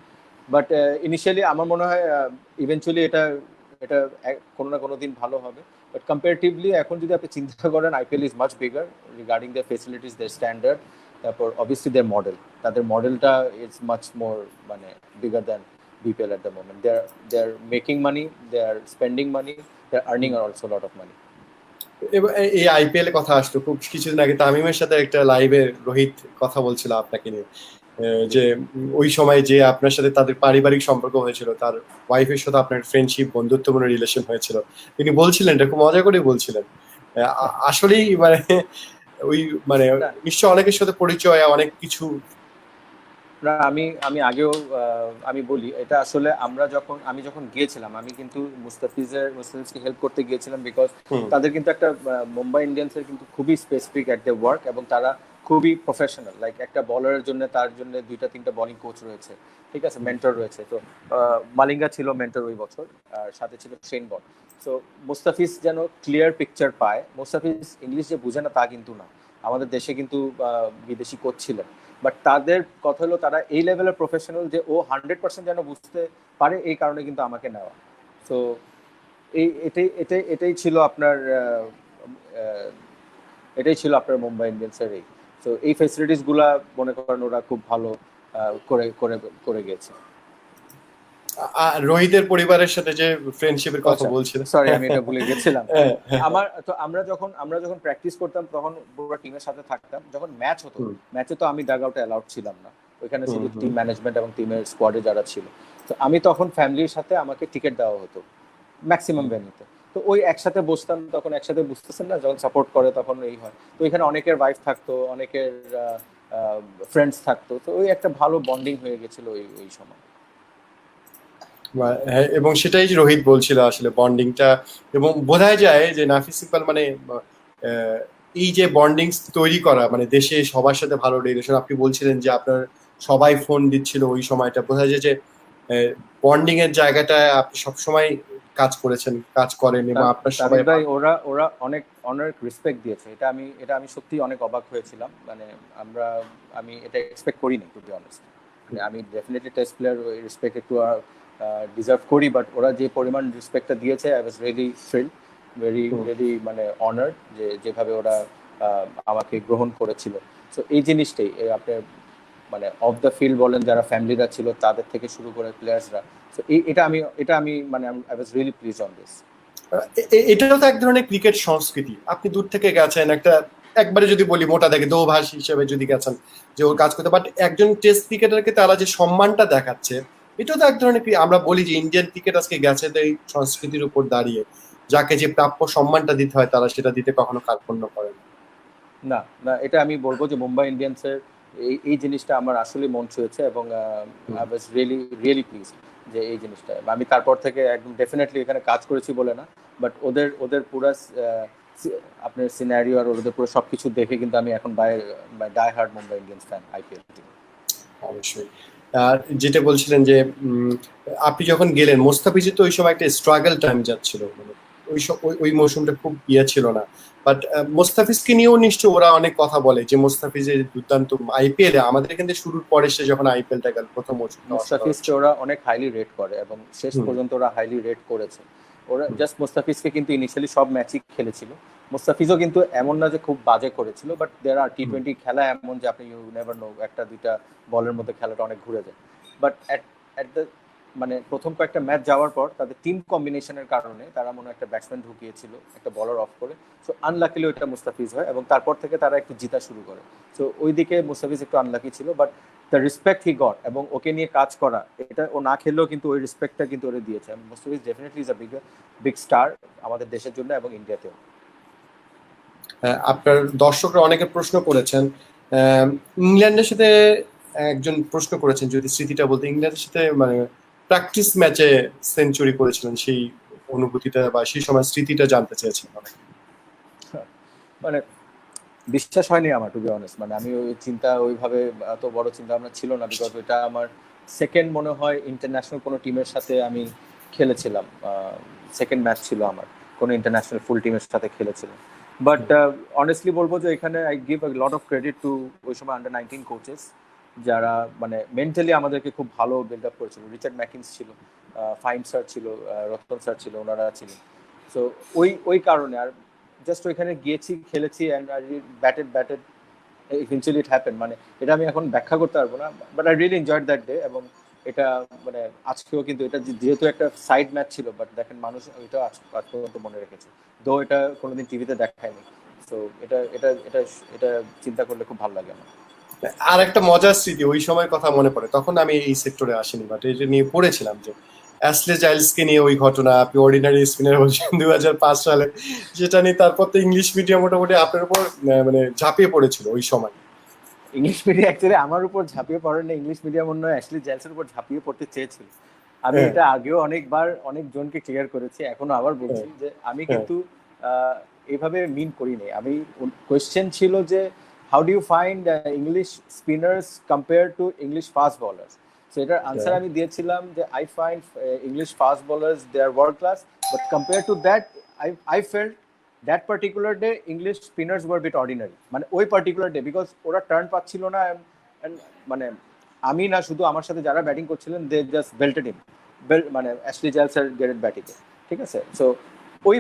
But initially আমার মনে হয় ইভেনচুয়ালি এটা কোনো না কোনো দিন ভালো হবে। বাট কম্পারেটিভলি এখন যদি আপনি চিন্তা করেন, IPL is much bigger regarding the facilities, the standard, তারপর অবভিয়াসলি দ্য মডেল, তাদের মডেলটা ইজ মাচ মোর মানে bigger than BPL at the moment. They are making money, they are spending money, they are earning also lot of money. এই IPL এর কথা আসতো, খুব কিছুদিন আগে তামিমের সাথে একটা লাইভে রোহিত কথা বলছিল আপনাকে নিয়ে, যে ওই সময় যে আপনার সাথে তাদের পারিবারিক সম্পর্ক হয়েছিল, তার ওয়াইফের সাথে আপনার ফ্রেন্ডশিপ, বন্ধুত্বপূর্ণ রিলেশন হয়েছিল, তিনি বলছিলেন, এটা খুব মজা করে বলছিলেন আসলেই মানে ওই মানে না। নিশ্চয় অনেকের সাথে পরিচয়, অনেক কিছু। না, আমি আগেও আমি বলি এটা আসলে আমি যখন গিয়েছিলাম, আমি কিন্তু মুস্তাফিজকে হেল্প করতে গিয়েছিলাম, বিকজ হুম, তাদের কিন্তু একটা মুম্বাই ইন্ডিয়ান্সের কিন্তু খুবই স্পেসিফিক অ্যাট দ্য ওয়ার্ক, এবং তারা খুবই প্রফেশনাল। লাইক একটা বলারের জন্য তার জন্য 2-3টা বোলিং কোচ রয়েছে, ঠিক আছে, মেন্টর রয়েছে। তো মালিঙ্গা ছিল মেন্টর ওই বছর, আর সাথে ছিল শেন বট। সো মুস্তাফিজ যেন ক্লিয়ার পিকচার পায়। মুস্তাফিজ ইংলিশ যে বুঝে না তা কিন্তু না, আমাদের দেশে কিন্তু বিদেশি কোচ ছিলেন, বাট তাদের কথা হলো তারা এই লেভেলের প্রফেশনাল যে ও 100% যেন বুঝতে পারে, এই কারণে কিন্তু আমাকে নেওয়া। সো এটাই ছিল আপনার এটাই ছিল আপনার মুম্বাই ইন্ডিয়ান্সের এই। তো এই ফেসিলিটিস গুলা মনে করেন ওরা খুব ভালো করে করে করে গেছে। রোহিতের পরিবারের সাথে যে ফ্রেন্ডশিপের কথা বলছিলেন, সরি আমি এটা ভুলে গেছিলাম। হ্যাঁ, হ্যাঁ। আমরা যখন প্র্যাকটিস করতাম তখন পুরো টিমের সাথে থাকতাম। যখন ম্যাচ হতো, হুম, ম্যাচে তো আমি ডাগ আউটে অ্যালাউড ছিলাম না, ওইখানে শুধু হুম, টিম ম্যানেজমেন্ট এবং টিমের স্কোয়াডে যারা ছিল। তো আমি তখন ফ্যামিলির সাথে আমাকে টিকিট দেওয়া হতো ম্যাক্সিমাম ভেন্যুতে। তো ওই একসাথে বসতাম, তখন একসাথে বুঝতেছেন না, যখন সাপোর্ট করে তখন এই হয়। তো এখানে অনেকের ওয়াইফ থাকতো, অনেকের ফ্রেন্ডস থাকতো, তো ওই একটা ভালো বন্ডিং হয়ে গেছিল ওই সময়। হ্যাঁ, এবং সেটাই যে রোহিত বলছিল আসলে বন্ডিংটা, এবং বোঝাই যায় যে নাফিস ইকবাল মানে আহ, এই যে বন্ডিং তৈরি করা, মানে দেশে সবার সাথে ভালো রিলেশন। আপনি বলছিলেন যে আপনার সবাই ফোন দিচ্ছিল ওই সময়টা, বোঝা যায় যে বন্ডিং এর জায়গাটায় আপনি সবসময় কাজ করেছেন, কাজ করেন, এবং আপনার সবাই তামিম ভাই, ওরা অনেক অনেক রেসপেক্ট দিয়েছে, এটা আমি সত্যি অনেক অবাক হয়েছিলাম। মানে আমি এটা এক্সপেক্ট করিনি, টু বি অনেস্ট। মানে আমি ডেফিনেটলি টেস্ট প্লেয়ার রেসপেক্ট একটু ডিজার্ভ করি, বাট ওরা যে পরিমাণ রেসপেক্টটা দিয়েছে, I was really thrilled, very মানে অনার্ড যে যেভাবে ওরা আমাকে গ্রহণ করেছিল। সো এই জিনিসটাই আপনার মানে অফ দ্য ফিল্ড বলেন, যারা ফ্যামিলিরা ছিল তাদের থেকে শুরু করে প্লেয়ার্সরা। সো এটা আমি মানে I was really please on this. এটাও তো এক ধরনের ক্রিকেট সংস্কৃতি। আপনি দূর থেকে গেছেন, একবারে যদি বলি মোটা দেখে দোভাষ হিসেবে যদি গেছেন যে ওর কাজ করতে, বাট একজন টেস্ট ক্রিকেটারকে তারা যে সম্মানটা দেখাচ্ছে, এটাও তো এক ধরনের আমরা বলি যে ইন্ডিয়ান ক্রিকেট আজকে গেছে তো এই সংস্কৃতির উপর দাঁড়িয়ে, যাকে যে প্রাপ্য সম্মানটা দিতে হয় তারা সেটা দিতে কখনো কার্পণ্য করে না। না না, এটা আমি বলবো যে মুম্বাই ইন্ডিয়ান্সের এই জিনিসটা আমার আসলে মন ছুঁয়েছে, এবং I was really really please যে এই জিনিসটা। আমি তারপর থেকে একদম ডেফিনেটলি এখানে কাজ করেছি বলে না, বাট ওদের পুরো আপনার সিনারিও আর ওদের পুরো সবকিছু দেখে কিন্তু আমি এখন die hard Mumbai Indians fan IPL team. অবশ্যই। আর যেটা বলছিলেন যে আপনি যখন গেলেন, মোস্তাফিজের তো ওই সময় একটা স্ট্রাগল টাইম যাচ্ছিল, মানে ওই মৌসুমটা খুব ছিল না, বাট মোস্তাফিজকে নিয়েও নিশ্চয় ওরা অনেক কথা বলে যে মোস্তাফিজের দুর্দান্ত আইপিএল আমাদের এখান থেকে শুরুর পরে সে যখন আইপিএলটা গেল প্রথম মৌসুম, মুস্তাফিজকে ওরা অনেক হাইলি রেট করে, এবং শেষ পর্যন্ত ওরা হাইলি রেট করেছে। ওরা জাস্ট মুস্তাফিজকে কিন্তু ইনিশিয়ালি সব ম্যাচই খেলেছিল। মুস্তাফিজও কিন্তু এমন না যে খুব বাজে করেছিল, বাট দেয়ার আর টি-20 খেলা এমন যে আপনি ইউ নেভার নো, একটা দুইটা বলের মধ্যে খেলাটা অনেক ঘুরে যায়। বাট অ্যাট দ্য মানে প্রথম কয়েকটা ম্যাচ যাওয়ার পর তাদের টিম কম্বিনেশনের কারণে তারা মনে একটা ব্যাটসম্যান ঢুকিয়েছিল, একটা বলার অফ করে। সো আনলাকিলি ওইটা মুস্তাফিজ হয়, এবং তারপর থেকে তারা একটু জিতা শুরু করে। সো ওইদিকে মুস্তাফিজ একটু আনলাকি ছিল, but the respect he got, এবং ওকে নিয়ে কাজ করা, এটা ও না খেললেও কিন্তু ওই রেসপেক্টটা কিন্তু ওরে দিয়েছে। Mustafiz definitely is a big star আমাদের দেশের জন্য এবং ইন্ডিয়াতেও। আপনার দর্শকরা অনেকে প্রশ্ন করেছেন, ইংল্যান্ডের সাথে একজন প্রশ্ন করেছেন যদি স্মৃতিটা বলতে, ইংল্যান্ডের সাথে মানে প্র্যাকটিস ম্যাচে সেঞ্চুরি করেছিলেন, সেই অনুভূতিটা বা সেই সময় স্মৃতিটা জানতে চেয়েছেন অনেকে। মানে বিশ্বাস হয়নি আমার, টু বি অনেস্ট। মানে আমি ওইভাবে এত বড় চিন্তা ভাবনা ছিল না, বিকজ ওইটা আমার সেকেন্ড মনে হয় ইন্টারন্যাশনাল কোনো টিমের সাথে আমি খেলেছিলাম, সেকেন্ড ম্যাচ ছিল আমার কোনো ইন্টারন্যাশনাল ফুল টিমের সাথে খেলেছিলাম। বাট অনেস্টলি বলবো যে এখানে I give a lot of credit to ওই সময় আন্ডার-19 কোচেস, যারা মানে মেন্টালি আমাদেরকে খুব ভালো বিল্ড আপ করেছিল। রিচার্ড ম্যাকিন্স ছিল, ফাইন স্যার ছিল, রতন স্যার ছিল, ওনারা ছিলেন। সো ওই কারণে, আর জাস্ট ওইখানে গিয়েছি, খেলেছি, and I batted eventually it happen. মানে এটা আমি এখন ব্যাখ্যা করতে পারবো না, but I really enjoyed that day. এবং এটা মানে আজকেও কিন্তু এটা যেহেতু একটা সাইড ম্যাচ ছিল, বাট দেখেন মানুষ ওইটা আজ পর্যন্ত মনে রেখেছে, দো এটা কোনোদিন টিভিতে দেখায়নি। সো এটা এটা এটা এটা চিন্তা করলে খুব ভালো লাগে আমার। আর একটা মজার স্মৃতি ওই সময় কথা মনে পড়ে, তখন আমি এই সেক্টরে আসিনি, বাট এটা নিয়ে পড়েছিলাম যে অ্যাশলে জাইলসকে নিয়ে ওই ঘটনা, আপনি অর্ডিনারি স্পিনার বলছেন 2005 সালে, সেটা নিয়ে তারপর তো ইংলিশ মিডিয়াম মোটামুটি আপনার উপর মানে ঝাঁপিয়ে পড়েছিল ওই সময়। ইংলিশ মিডিয়াম অ্যাকচুয়ালি আমার উপর ঝাঁপিয়ে পড়ে না, ইংলিশ মিডিয়াম অন্য অ্যাশলি জাইলসের উপর ঝাঁপিয়ে পড়তে চেয়েছিল। আমি এটা আগেও অনেকবার অনেকজনকে ক্লিয়ার করেছি, এখনো আবার বলছি যে আমি কিন্তু এভাবে মিন করি নাই। আমি কোয়েশ্চেন ছিল যে how do you find English spinners compare to English fast bowlers. So এটার আনসার আমি দিয়েছিলাম যে I find English fast bowlers they are world class, but compare to that I felt that particular day English spinners were a bit ordinary, মানে ওই particular day, because ওরা turn পাচ্ছিল না, মানে আমি না শুধু আমার সাথে যারা ব্যাটিং করছিলেন দে জাস্ট বেল্টেড হিম, মানে অ্যাশলি জাইলস আর গ্যারেট ব্যাটিংয়ে, ঠিক আছে। সো ওই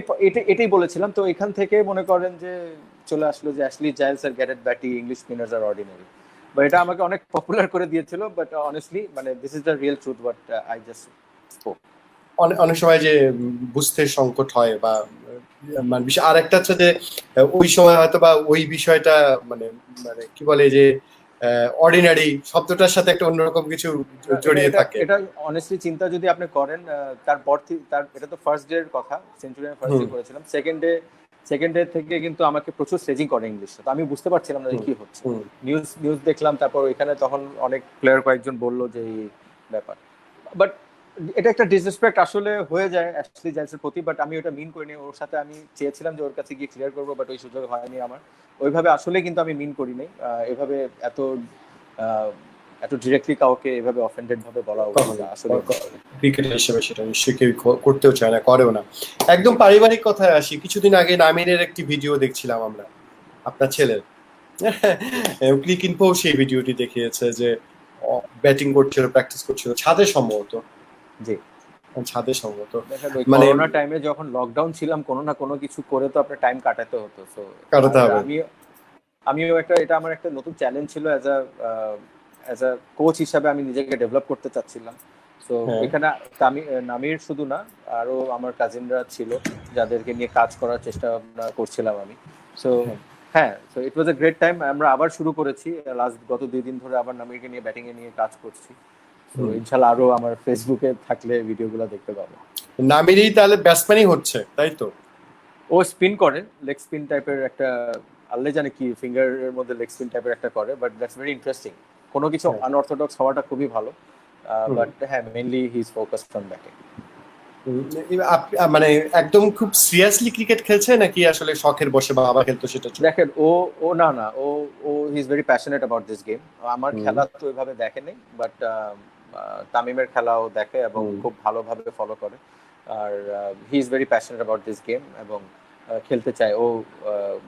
এটাই বলেছিলাম। তো এখান থেকে মনে করেন যে চলে আসলো যে অ্যাশলি জাইলস আর গ্যারেট ব্যাটি ইংলিশ স্পিনার্স আর অর্ডিনারি, বা এটা আমাকে অনেক পপুলার করে দিয়েছিল, বাট অনেস্টলি মানে this is the real truth what I just spoke. অনেক সময় যে বুঝতে সংকট হয় বা মানে বিষয়, আর একটা হচ্ছে যে ওই সময় হয়তো বা ওই বিষয়টা মানে মানে কি বলে যে অর্ডিনারি শব্দটার সাথে একটা অন্যরকম কিছু জড়িয়ে থাকে। এটা অনেস্টলি চিন্তা যদি আপনি করেন, তারপর তার এটা তো ফার্স্ট ডে এর কথা, সেঞ্চুরি আমি ফার্স্ট ডে করেছিলাম, সেকেন্ড ডে থেকে কিন্তু আমাকে প্রচুর স্টেজিং করে ইংলিশে, তো আমি বুঝতে পারছিলাম না যে কি হচ্ছে। নিউজ দেখলাম, তারপর ওইখানে তখন অনেক প্লেয়ার কয়েকজন বললো যে এই ব্যাপার, বাট এটা একটা ডিসরেসপেক্ট আসলে হয়ে যায় অ্যাশলি জাইলসের প্রতি, বাট আমি ওটা মিন করিনি। ওর সাথে আমি চেয়েছিলাম যে ওর কাছে গিয়ে ক্লিয়ার করবো, বাট ওই সুযোগ হয়নি আমার ওইভাবে আসলে, কিন্তু আমি মিন করিনি। এভাবে এত ডিরেক্টলি কাউকে এভাবে অফেন্ডেড ভাবে বলা আসলে ক্রিকেটার হিসেবে সেটা নিশ্চয়ই কেউ করতেও চায় না, করেও না। একদম পারিবারিক কথায় আসি, কিছুদিন আগে নামিরের একটি ভিডিও দেখছিলাম আমরা, আপনার ছেলের ক্লিক ইনফো সেই ভিডিওটি দেখিয়েছে যে ব্যাটিং করছিল, প্র্যাকটিস করছিল ছাদে সম্ভবত। জি, ছাদে সম্ভবত মানে করোনা টাইমে যখন লকডাউন ছিলাম, কোনো না কোনো কিছু করে তো আপনার টাইম কাটাতে হতো। সো কাটাতে হবে। আমিও এটা আমার একটা নতুন চ্যালেঞ্জ ছিল অ্যাজ আ কোচ হিসাবে, আমি নিজেকে ডেভেলপ করতে চাচ্ছিলাম। সো এখানে নামির শুধু না, আরো আমার কাজিনরা ছিল যাদেরকে নিয়ে কাজ করার চেষ্টা করছিলাম আমি। সো হ্যাঁ, so it was a great time. আমরা আবার শুরু করেছি গত 2 দিন ধরে, আবার নামিরকে নিয়ে ব্যাটিং এ নিয়ে কাজ করছি। তো ইনশাআল্লাহ আরো আমার ফেসবুকে থাকলে ভিডিওগুলো দেখতে পাবো। নামিরই তাহলে ব্যাটসম্যানই হচ্ছে, তাই তো? ও স্পিন করে, লেগ স্পিন টাইপের একটা, আল্লাহ জানে কি ফিঙ্গারের মধ্যে লেগ স্পিন টাইপের একটা করে, বাট দ্যাটস ভেরি ইন্টারেস্টিং। কোনো কিছু আনঅর্থোডক্স হওয়াটা খুবই ভালো, বাট হ্যাঁ mainly he is focused on batting. মানে একদম খুব সিরিয়াসলি ক্রিকেট খেলছে নাকি আসলে শখের বসে বাবা খেলতো সেটা? দেখেন ও না ও he is very passionate about this game. আমার খেলা তো ওইভাবে দেখে নেই, বাট তামিমের খেলাও দেখে এবং খুব ভালোভাবে ফলো করে। আর he is very passionate about this game এবং খেলতে চায়। ও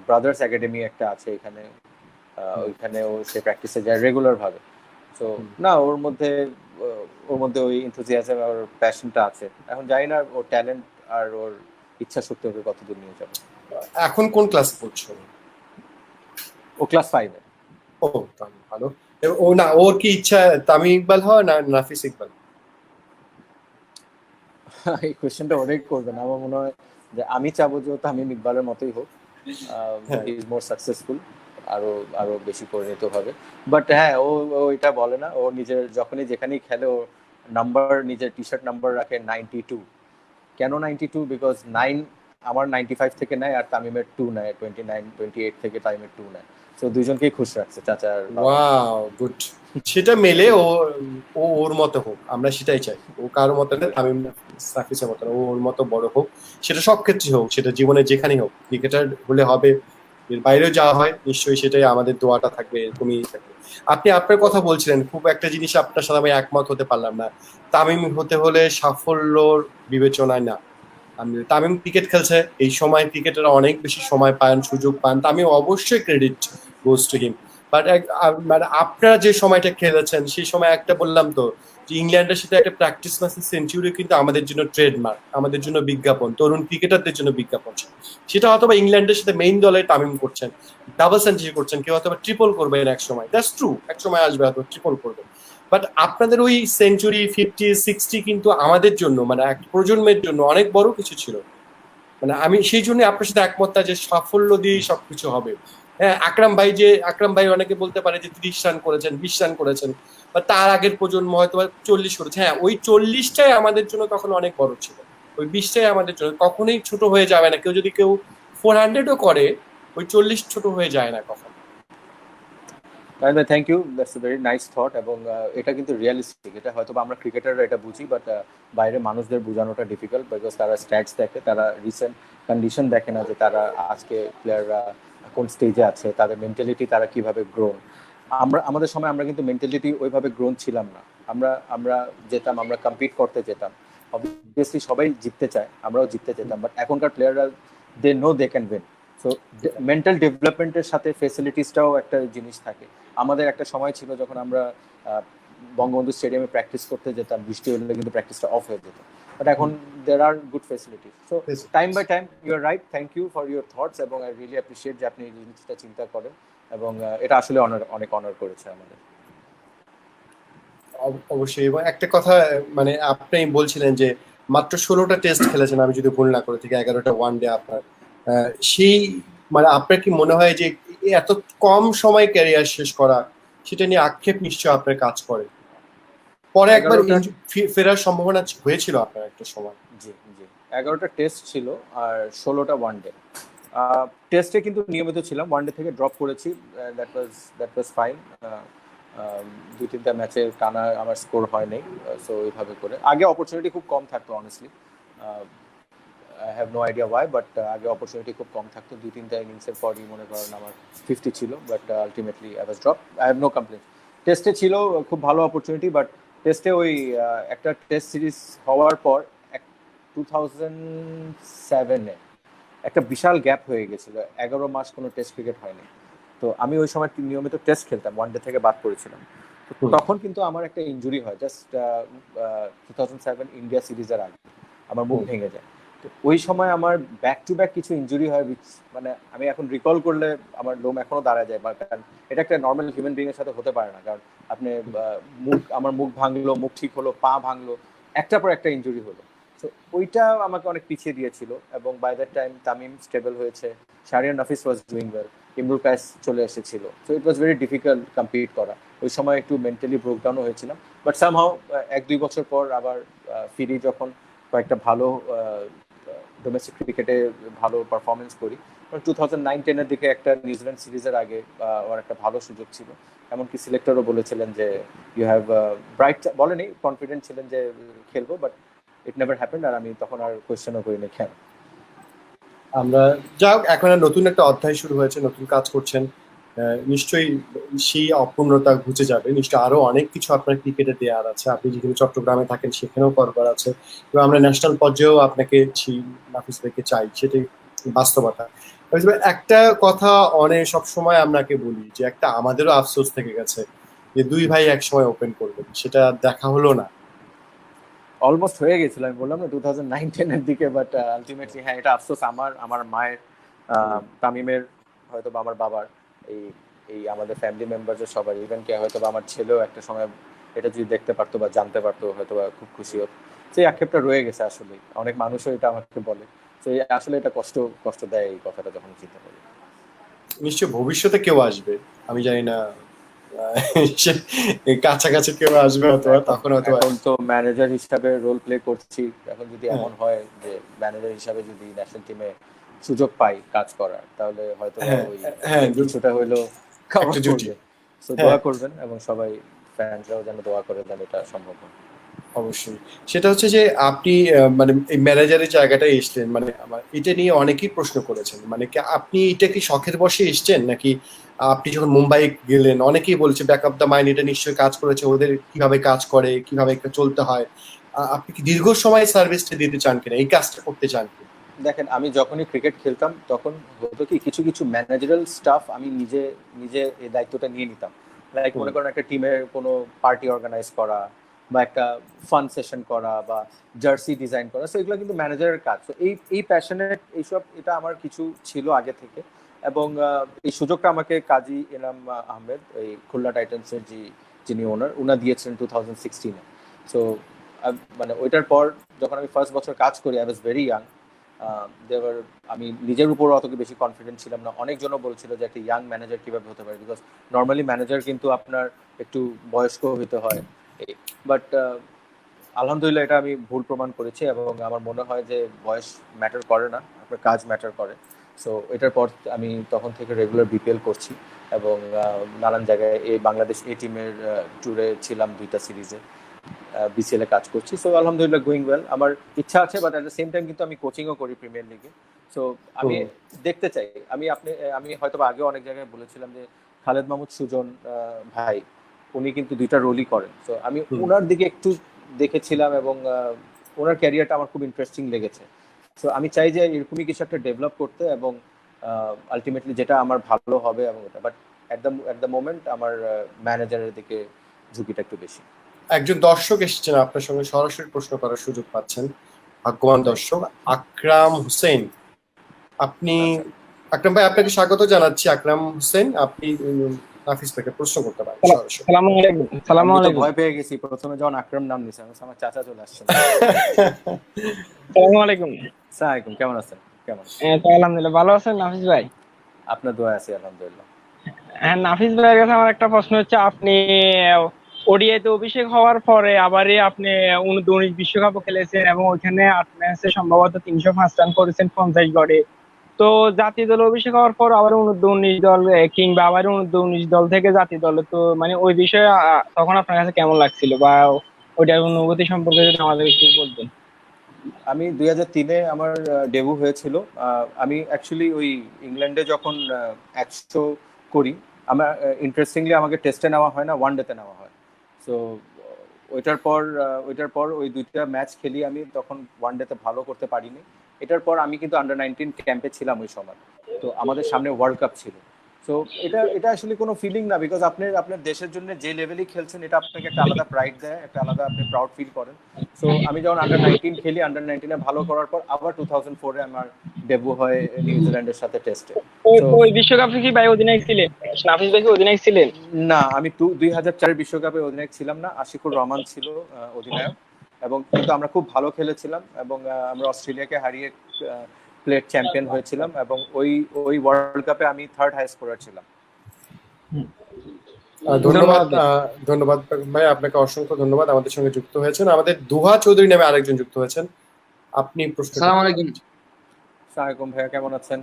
ব্রাদার্স একাডেমি একটা আছে এখানে, ওইখানে ও সে প্র্যাকটিসে যায় রেগুলার ভাবে। তো না, ওর মধ্যে ওই এনথুজিয়াজম আর প্যাশনটা আছে। এখন জানি না ওর ট্যালেন্ট আর ওর ইচ্ছা শক্তি ওকে কতদূর নিয়ে যাবে। এখন কোন ক্লাস পড়ছো? ও ক্লাস 5 এ। ও ভালো। ও না, ওর কি ইচ্ছা তামিম ইকবাল হয় না নাফিস ইকবাল? এই কোশ্চেনটা অনেক করবেন। আমার মনে হয় যে আমি চাবো যে তামিম ইকবালের মতোই হোক, হি ইজ মোর সাকসেসফুল, আরো বেশি পরিণত হবে। বাট হ্যাঁ, ও এটা বলে না, ও নিজের যখনই যেখানেই খেলে ও নাম্বার, নিজের টি শার্ট নাম্বার রাখে 92। কেন 92? বিকজ 9 আমার 95 থেকে নেয়, আর তামিমের 2 নেয়, 29 28 থেকে তামিমের 2 নেয়। সো দুইজনকেই খুশি রাখছে চাচার। Wow, good. সেটা মেলে ও ওর মতো হোক, আমরা সেটাই চাই। ও কারোর মতো না, তামিম সাফিসের মতো, ওর মতো বড় হোক, সেটা সব ক্ষেত্রে হোক, সেটা জীবনে যেখানেই হোক। ক্রিকেটার হলে হবে, এর বাইরেও যাওয়া হয় নিশ্চয়ই, সেটাই আমাদের দোয়াটা থাকবে, এরকমই থাকবে। আপনি আপনার কথা বলছিলেন, খুব একটা জিনিস আপনার সাথে আমি একমত হতে পারলাম না। তামিম হতে হলে সাফল্যর বিবেচনায় না, তামিম ক্রিকেট খেলছে, এই সময় ক্রিকেটাররা অনেক বেশি সময় পান, সুযোগ পান, তামিম অবশ্যই credit goes to him. But মানে আপনারা যে সময়টা খেলেছেন সেই সময় একটা বললাম তো যে ইংল্যান্ডের সাথে একটা প্র্যাকটিস ম্যাচের সেঞ্চুরি কিন্তু আমাদের জন্য ট্রেডমার্ক, আমাদের জন্য বিজ্ঞাপন, তরুণ ক্রিকেটারদের জন্য বিজ্ঞাপন। সেটা হয়তো বা ইংল্যান্ডের সাথে মেইন দলে তামিম করছেন, ডাবল সেঞ্চুরি করছেন, কেউ হয়তো বা ট্রিপল করবেন এক সময়, দ্যাটস ট্রু, এক সময় আসবে হয়তো ট্রিপল করবেন। বাট আপনাদের ওই সেঞ্চুরি 50 60 কিন্তু আমাদের জন্য, মানে এক প্রজন্মের জন্য অনেক বড় কিছু ছিল। মানে আমি সেই জন্য আপনার সাথে একমত যে সাফল্য দিয়েই সবকিছু হবে। হ্যাঁ, আকরাম ভাই অনেকে বলতে পারে যে 30 রান করেছেন, 20 রান করেছেন, বা তার আগের প্রজন্ম হয়তো 40 করেছে। হ্যাঁ, ওই 40টাই আমাদের জন্য তখন অনেক বড় ছিল, ওই 20টাই আমাদের জন্য কখনোই ছোট হয়ে যাবে না। কেউ 400ও করে, ওই 40 ছোট হয়ে যায় না কখন। Thank you, that's a very nice thought. এবং এটা কিন্তু রিয়েলিস্টিক, এটা হয়তো আমরা ক্রিকেটাররা এটা বুঝি, বাট বাইরের মানুষদের বোঝানোটা ডিফিকাল্ট, বিকজ তারা স্ট্যাটস দেখে, তারা রিসেন্ট কন্ডিশন দেখে না, যে তারা আজকে প্লেয়াররা কোন স্টেজে আছে, তাদের মেন্টালিটি তারা কিভাবে গ্রোন। আমাদের সময় আমরা কিন্তু মেন্টালিটি ওইভাবে গ্রোন ছিলাম না। আমরা যেতাম, আমরা কম্পিট করতে যেতাম, অবভিয়াসলি সবাই জিততে চায়, আমরাও জিততে যেতাম, বাট এখনকার প্লেয়াররা they know they can win. So mental ডেভেলপমেন্টের সাথে ফেসিলিটিসটাও একটা জিনিস থাকে। আমাদের একটা সময় ছিল যখন আমরা বঙ্গবন্ধু স্টেডিয়ামে প্র্যাকটিস করতে যেতাম, বৃষ্টি হলে কিন্তু প্র্যাকটিসটা অফ হয়ে যেত, বাট এখন there are good facilities. So time by time, you are right, thank you for your thoughts, এবং আই রিয়েলি অ্যাপ্রিসিয়েট যে আপনি এই জিনিসটা চিন্তা করেন, এবং এটা আসলে অনেক অনার করেছে আমাদের। অবশ্যই। এবং একটা কথা, মানে আপনি বলছিলেন যে মাত্র 16টা টেস্ট খেলেছেন, আমি যদি ভুল না করে থেকে 11টা ওয়ানডে আপনার, সেই মানে আপনার কি মনে হয় যে এত কম সময় ক্যারিয়ার শেষ করা, সেটা নিয়ে আক্ষেপ নিশ্চয় আপনার কাজ করে? পরে একবার ফেরার সম্ভাবনা হয়েছিল আপনার একটা সময়। জি জি, 11টা টেস্ট ছিল আর 16টা ওয়ানডে। টেস্টে কিন্তু নিয়মিত ছিলাম, ওয়ানডে থেকে ড্রপ করেছি, দ্যাট ওয়াজ ফাইন। 2-3টা ম্যাচে টানা আমার স্কোর হয় নাই, সো এইভাবে করে। আগে অপরচুনিটি খুব কম থাকতো, honestly I have no idea why, but আগে অপরচুনিটি খুব কম থাকতো। 2-3টা ইনিংসের পরই মনে করেন আমার 50 ছিল, but ultimately I was drop. I have no complain. টেস্টে ছিল খুব ভালো অপরচুনিটি, বাট টেস্টে ওই একটা টেস্ট সিরিজ হওয়ার পর 2007-এ একটা বিশাল গ্যাপ হয়ে গেছিল, 11 মাস কোনো টেস্ট ক্রিকেট হয়নি। তো আমি ওই সময় নিয়মিত টেস্ট খেলতাম, ওয়ানডে থেকে বাদ পড়েছিলাম। তখন কিন্তু আমার একটা ইনজুরি হয়, জাস্ট 2007 ইন্ডিয়া সিরিজের আগে আমার মুখ ভেঙে যায়। তো ওই সময় আমার ব্যাক টু ব্যাক কিছু ইনজুরি হয়, মানে আমি এখন রিকল করলে আমার লোম এখনো দাঁড়ায় যায়, কারণ এটা একটা নর্মাল হিউম্যান বিং এর সাথে হতে পারে না। কারণ আপনি আমার মুখ ভাঙলো, মুখ ঠিক হলো, পা ভাঙলো, একটার পর একটা ইনজুরি হলো। তো ওইটা আমাকে অনেক পিছিয়ে দিয়েছিল, এবং by that time Tamim stable হয়েছে, Shahriar Nafees was doing well, Imrul Kayes চলে এসেছিল। So it was very difficult compete করা। ওই সময় একটু মেন্টালি ব্রোকডাউনও হয়েছিলাম, বাট সামহাও 1-2 বছর পর আবার ফিরি, যখন কয়েকটা ভালো ডোমেস্টিক ক্রিকেটে ভালো পারফরমেন্স করি। 2009-10-এর দিকে একটা নিউজিল্যান্ড সিরিজের আগে আমার একটা ভালো সুযোগ ছিল, এমনকি সিলেক্টরও বলেছিলেন যে ইউ হ্যাভ ব্রাইট, বলেনি, কনফিডেন্ট ছিলেন যে খেলবো, বাট ইট নেভার হ্যাপেন্ড। আর আমি তখন আর কোয়েশ্চেনও করিনি কেন। আমরা যাও, এখন আর নতুন একটা অধ্যায় শুরু হয়েছে, নতুন কাজ করছেন, নিশ্চয়ই সেই অপূর্ণতা ঘুচে যাবে। নিশ্চয়ই আরো অনেক কিছু আপনার ক্রিকেটে দেওয়ার আছে, আপনি যেখানে চট্টগ্রামে থাকেন সেখানেও করবার আছে, এবং আমরা ন্যাশনাল পর্যায়েও আপনাকে নাফিস ভাইকে চাই, সেটাই বাস্তবতা। একটা কথা অনেক সবসময় আপনাকে বলি, যে একটা আমাদেরও আফসোস থেকে গেছে যে 2 ভাই একসময় ওপেন করবেন, সেটা দেখা হলো না। অলমোস্ট হয়ে গেছিল, আমি বললাম না 2009-10-এর দিকে, বাট আলটিমেটলি হ্যাঁ, এটা আফসোস আমার মায়ের, তামিমের, হয়তো বা আমার বাবার, এই আমাদের ফ্যামিলি মেম্বারদের সবার, ইভেন কে হয়তো বা আমার ছেলেও একটা সময় এটা যদি দেখতে পারতো বা জানতে পারতো, হয়তো বা খুব খুশি হতো। সেই আক্ষেপটা রয়ে গেছে আসলে, অনেক মানুষও এটা আমাকে বলে। তো আসলে এটা কষ্ট দেয় এই কথাটা যখন চিন্তা করি। নিশ্চয় ভবিষ্যতে কেউ আসবে, আমি জানি না, কাছাকাছি কেউ আসবে হয়তো, তখন হয়তো। এখন তো ম্যানেজার হিসাবে রোল প্লে করছি, এখন যদি এমন হয় যে ম্যানেজার হিসাবে যদি ন্যাশনাল টিমে সুযোগ পাই কাজ করার, তাহলে হয়তো কিছুটা হইলো কভার করবে। সো দোয়া করবেন, এবং সবাই ফ্যানরাও যেন দোয়া করে দেন এটা সম্ভব হয়। অবশ্যই। সেটা হচ্ছে যে আপনি মানে এই ম্যানেজারের জায়গাটায় এসলেন, মানে এটা নিয়ে অনেকেই প্রশ্ন করেছেন, মানে কি আপনি এটা কি শখের বসে এসছেন, নাকি আপনি যখন মুম্বাই গেলেন, অনেকেই বলছে ব্যাক অফ দ্য মাইন্ড, এটা নিশ্চয়ই কাজ করেছে, ওদের কিভাবে কাজ করে, কিভাবে চলতে হয়, আপনি কি দীর্ঘ সময় সার্ভিসটা দিতে চান কিনা, এই কাজটা করতে চান কিনা? দেখেন, আমি যখনই ক্রিকেট খেলতাম তখন হতো কি, কিছু ম্যানেজারাল স্টাফ আমি নিজে এই দায়িত্বটা নিয়ে নিতাম। লাইক মনে করেন একটা টিমের কোনো পার্টি অর্গানাইজ করা, বা একটা ফান সেশন করা, বা জার্সি ডিজাইন করা, সো এগুলো কিন্তু ম্যানেজারের কাজ। তো এই প্যাশনেট এইসব, এটা আমার কিছু ছিল আগে থেকে, এবং এই সুযোগটা আমাকে কাজী এনাম আহমেদ, এই খুলনা টাইটান্সের যিনি ওনার, উনা দিয়েছিলেন 2016-এ। সো মানে ওইটার পর যখন আমি ফার্স্ট বছর কাজ করি, আই ওয়াজ ভেরি ইয়াং, দেওয়ার আমি নিজের উপর অত বেশি কনফিডেন্ট ছিলাম না। অনেকজনও বলছিল যে একটা ইয়াং ম্যানেজার কিভাবে হতে পারে, বিকজ নর্মালি ম্যানেজার কিন্তু আপনার একটু বয়স্ক হতে হয়। বাট আলহামদুলিল্লাহ এটা আমি ভুল প্রমাণ করেছি এবং আমার মনে হয় যে বয়স ম্যাটার করে না, আপনার কাজ ম্যাটার করে। সো এটার পর আমি তখন থেকে রেগুলার বিপিএল করছি এবং নানান জায়গায় এই বাংলাদেশ এ টিমের ট্যুরে ছিলাম 2টা সিরিজে, বিসিএল এ কাজ করছি। সো আলহামদুলিল্লাহ গোয়িং ওয়েল। আমার ইচ্ছা আছে, but at the same time কিন্তু আমি কোচিংও করি প্রিমিয়ার লিগে। সো আমি দেখতে চাই, আমি হয়তো আগেও অনেক জায়গায় বলেছিলাম যে খালেদ মাহমুদ সুজন ভাই উনি কিন্তু 2টা রোলই করেন। সো আমি ওনার দিকে একটু দেখেছিলাম এবং ওনার ক্যারিয়ারটা আমার খুব ইন্টারেস্টিং লেগেছে। সো আমি চাই যে এরকমই কিছু একটা ডেভেলপ করতে এবং আলটিমেটলি যেটা আমার ভালো হবে এবং এটা, বাট অ্যাট দ্য মোমেন্ট আমার ম্যানেজারের দিকে ঝুঁকিটা একটু বেশি। একজন দর্শক এসেছেন, আপনার সঙ্গে সরাসরি প্রশ্ন করার সুযোগ পাচ্ছেন, ভাগ্যবান দর্শক আকরাম হোসেন। আপনি আকরাম ভাই, আপনাকে স্বাগত জানাচ্ছি। আকরাম হোসেন, আপনি নাফিস ভাইকে প্রশ্ন করতে পারেন সরাসরি। আসসালামু আলাইকুম। আসসালামু আলাইকুম। ভয় পেয়ে গেছি প্রথমে যখন আকরাম নাম নিছে, আমার চাচা চলে আসছে। আসসালামু আলাইকুম। আসসালামু আলাইকুম, কেমন আছেন? কেমন? তো আলহামদুলিল্লাহ, ভালো আছেন নাফিস ভাই? আপনার দোয়া আছে আলহামদুলিল্লাহ। হ্যাঁ, নাফিস ভাইয়ের কাছে আমার একটা প্রশ্ন হচ্ছে, আপনি ওডিআইতে অভিষেক হওয়ার পরে আবারই আপনি U19 বিশ্বকাপও খেলেছেন এবং ওইখানে 8 ম্যাচে সম্ভবত 305 রান করেছেন 50 গড়ে। তো জাতীয় দলে অভিষেক হওয়ার পর আবার U19 দল কিংবা আবার U19 দল থেকে জাতীয় দলে, তো মানে ওই বিষয়ে তখন আপনার কাছে কেমন লাগছিল বা ওইটার অনুভূতি সম্পর্কে যদি আমাদের একটু বলতেন। আমি 2003-এ আমার ডেবু হয়েছিল। আমি অ্যাকচুয়ালি ওই ইংল্যান্ডে যখন 100 করি, আমার ইন্টারেস্টিংলি আমাকে টেস্টে নেওয়া হয় না, ওয়ান ডেতে নেওয়া হয়। সো ওইটার পর ওই 2টা ম্যাচ খেলি আমি, তখন ওয়ান ডেতে ভালো করতে পারিনি। এটার পর আমি কিন্তু আন্ডার-19 ক্যাম্পে ছিলাম ওই সময়। তো আমাদের সামনে ওয়ার্ল্ড কাপ ছিল। সো এটা আসলে কোনো ফিলিং না, বিকজ আপনার দেশের জন্য যে লেভেলই খেলছেন এটা আপনাকে একটা আলাদা প্রাইড দেয়, একটা আলাদা আপনি প্রাউড ফিল করেন। সো আমি যখন আন্ডার-19 খেলি, আন্ডার-19-এ ভালো করার পর আবার 2004-এ আমার ডেবু হয় নিউজিল্যান্ডের সাথে টেস্টে। ওই বিশ্বকাপে কি ভাই অধিনায়ক ছিলেন? নাফিস ভাই কি অধিনায়ক ছিলেন? না, আমি 2004 বিশ্বকাপে অধিনায়ক ছিলাম না, আশিকুর রহমান ছিল অধিনায়ক। এবং কিন্তু আমরা খুব ভালো খেলেছিলাম এবং আমরা অস্ট্রেলিয়াকে হারিয়ে প্লেট চ্যাম্পিয়ন হয়েছিলাম এবং ওই ওয়ার্ল্ড কাপে আমি 3rd হাই স্কোরার ছিলাম। ধন্যবাদ ভাই, আপনাকে অসংখ্য ধন্যবাদ আমাদের সঙ্গে যুক্ত হয়েছেন। আমাদের দুহা চৌধুরী নামে আরেকজন যুক্ত হয়েছেন, আপনি প্রশ্ন। আসসালামু আলাইকুম। আসসালামু ভাইয়া, কেমন আছেন?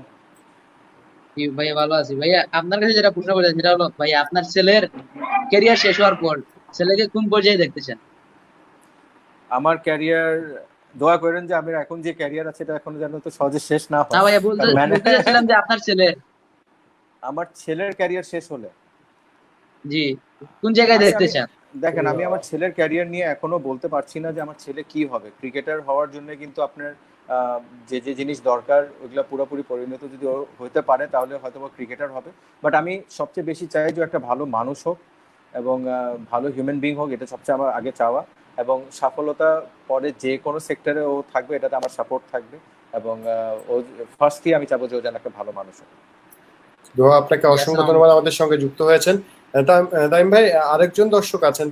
ভাইয়া ভালো আছি। ভাইয়া আপনার কাছে যেটা প্রশ্ন করতে সেটা হলো, ভাইয়া আপনার ছেলের ক্যারিয়ার শেষ হওয়ার পর ছেলেকে কোন পর্যায়ে দেখতে চান? আমার ক্যারিয়ার, দোয়া করেন যে আমার এখন যে ক্যারিয়ার আছে এটা এখন যেন তো সহজে শেষ না হয়। না ভাইয়া, বলতে চাচ্ছিলাম যে আপনার ছেলে, আমার ছেলের ক্যারিয়ার শেষ হলে জি, কোন জায়গায় দেখতে চান? দেখেন, আমি আমার ছেলের ক্যারিয়ার নিয়ে এখনো বলতে পারছি না যে আমার ছেলে কি হবে। ক্রিকেটার হওয়ার জন্য কিন্তু আপনার যে যে জিনিস দরকার ওইগুলো পুরোপুরি পরিণত যদি হতে পারে তাহলে হয়তো ক্রিকেটার হবে। বাট আমি সবচেয়ে বেশি চাই যে একটা ভালো মানুষ হোক এবং ভালো হিউম্যান বিং হোক, এটা সবচেয়ে আমার আগে চাওয়া। এবং সফলতা পরে যে কোনো সেক্টরে ও থাকবে এটাতে আমার সাপোর্ট থাকবে এবং ও ফার্স্টই আমি চাবো যে ও যেন একটা ভালো মানুষ হোক। দোয়া, আপনাকে অসংখ্য ধন্যবাদ আমাদের সঙ্গে যুক্ত হয়েছেন। তামিম ভাই, আরেকজন দর্শক আছেন,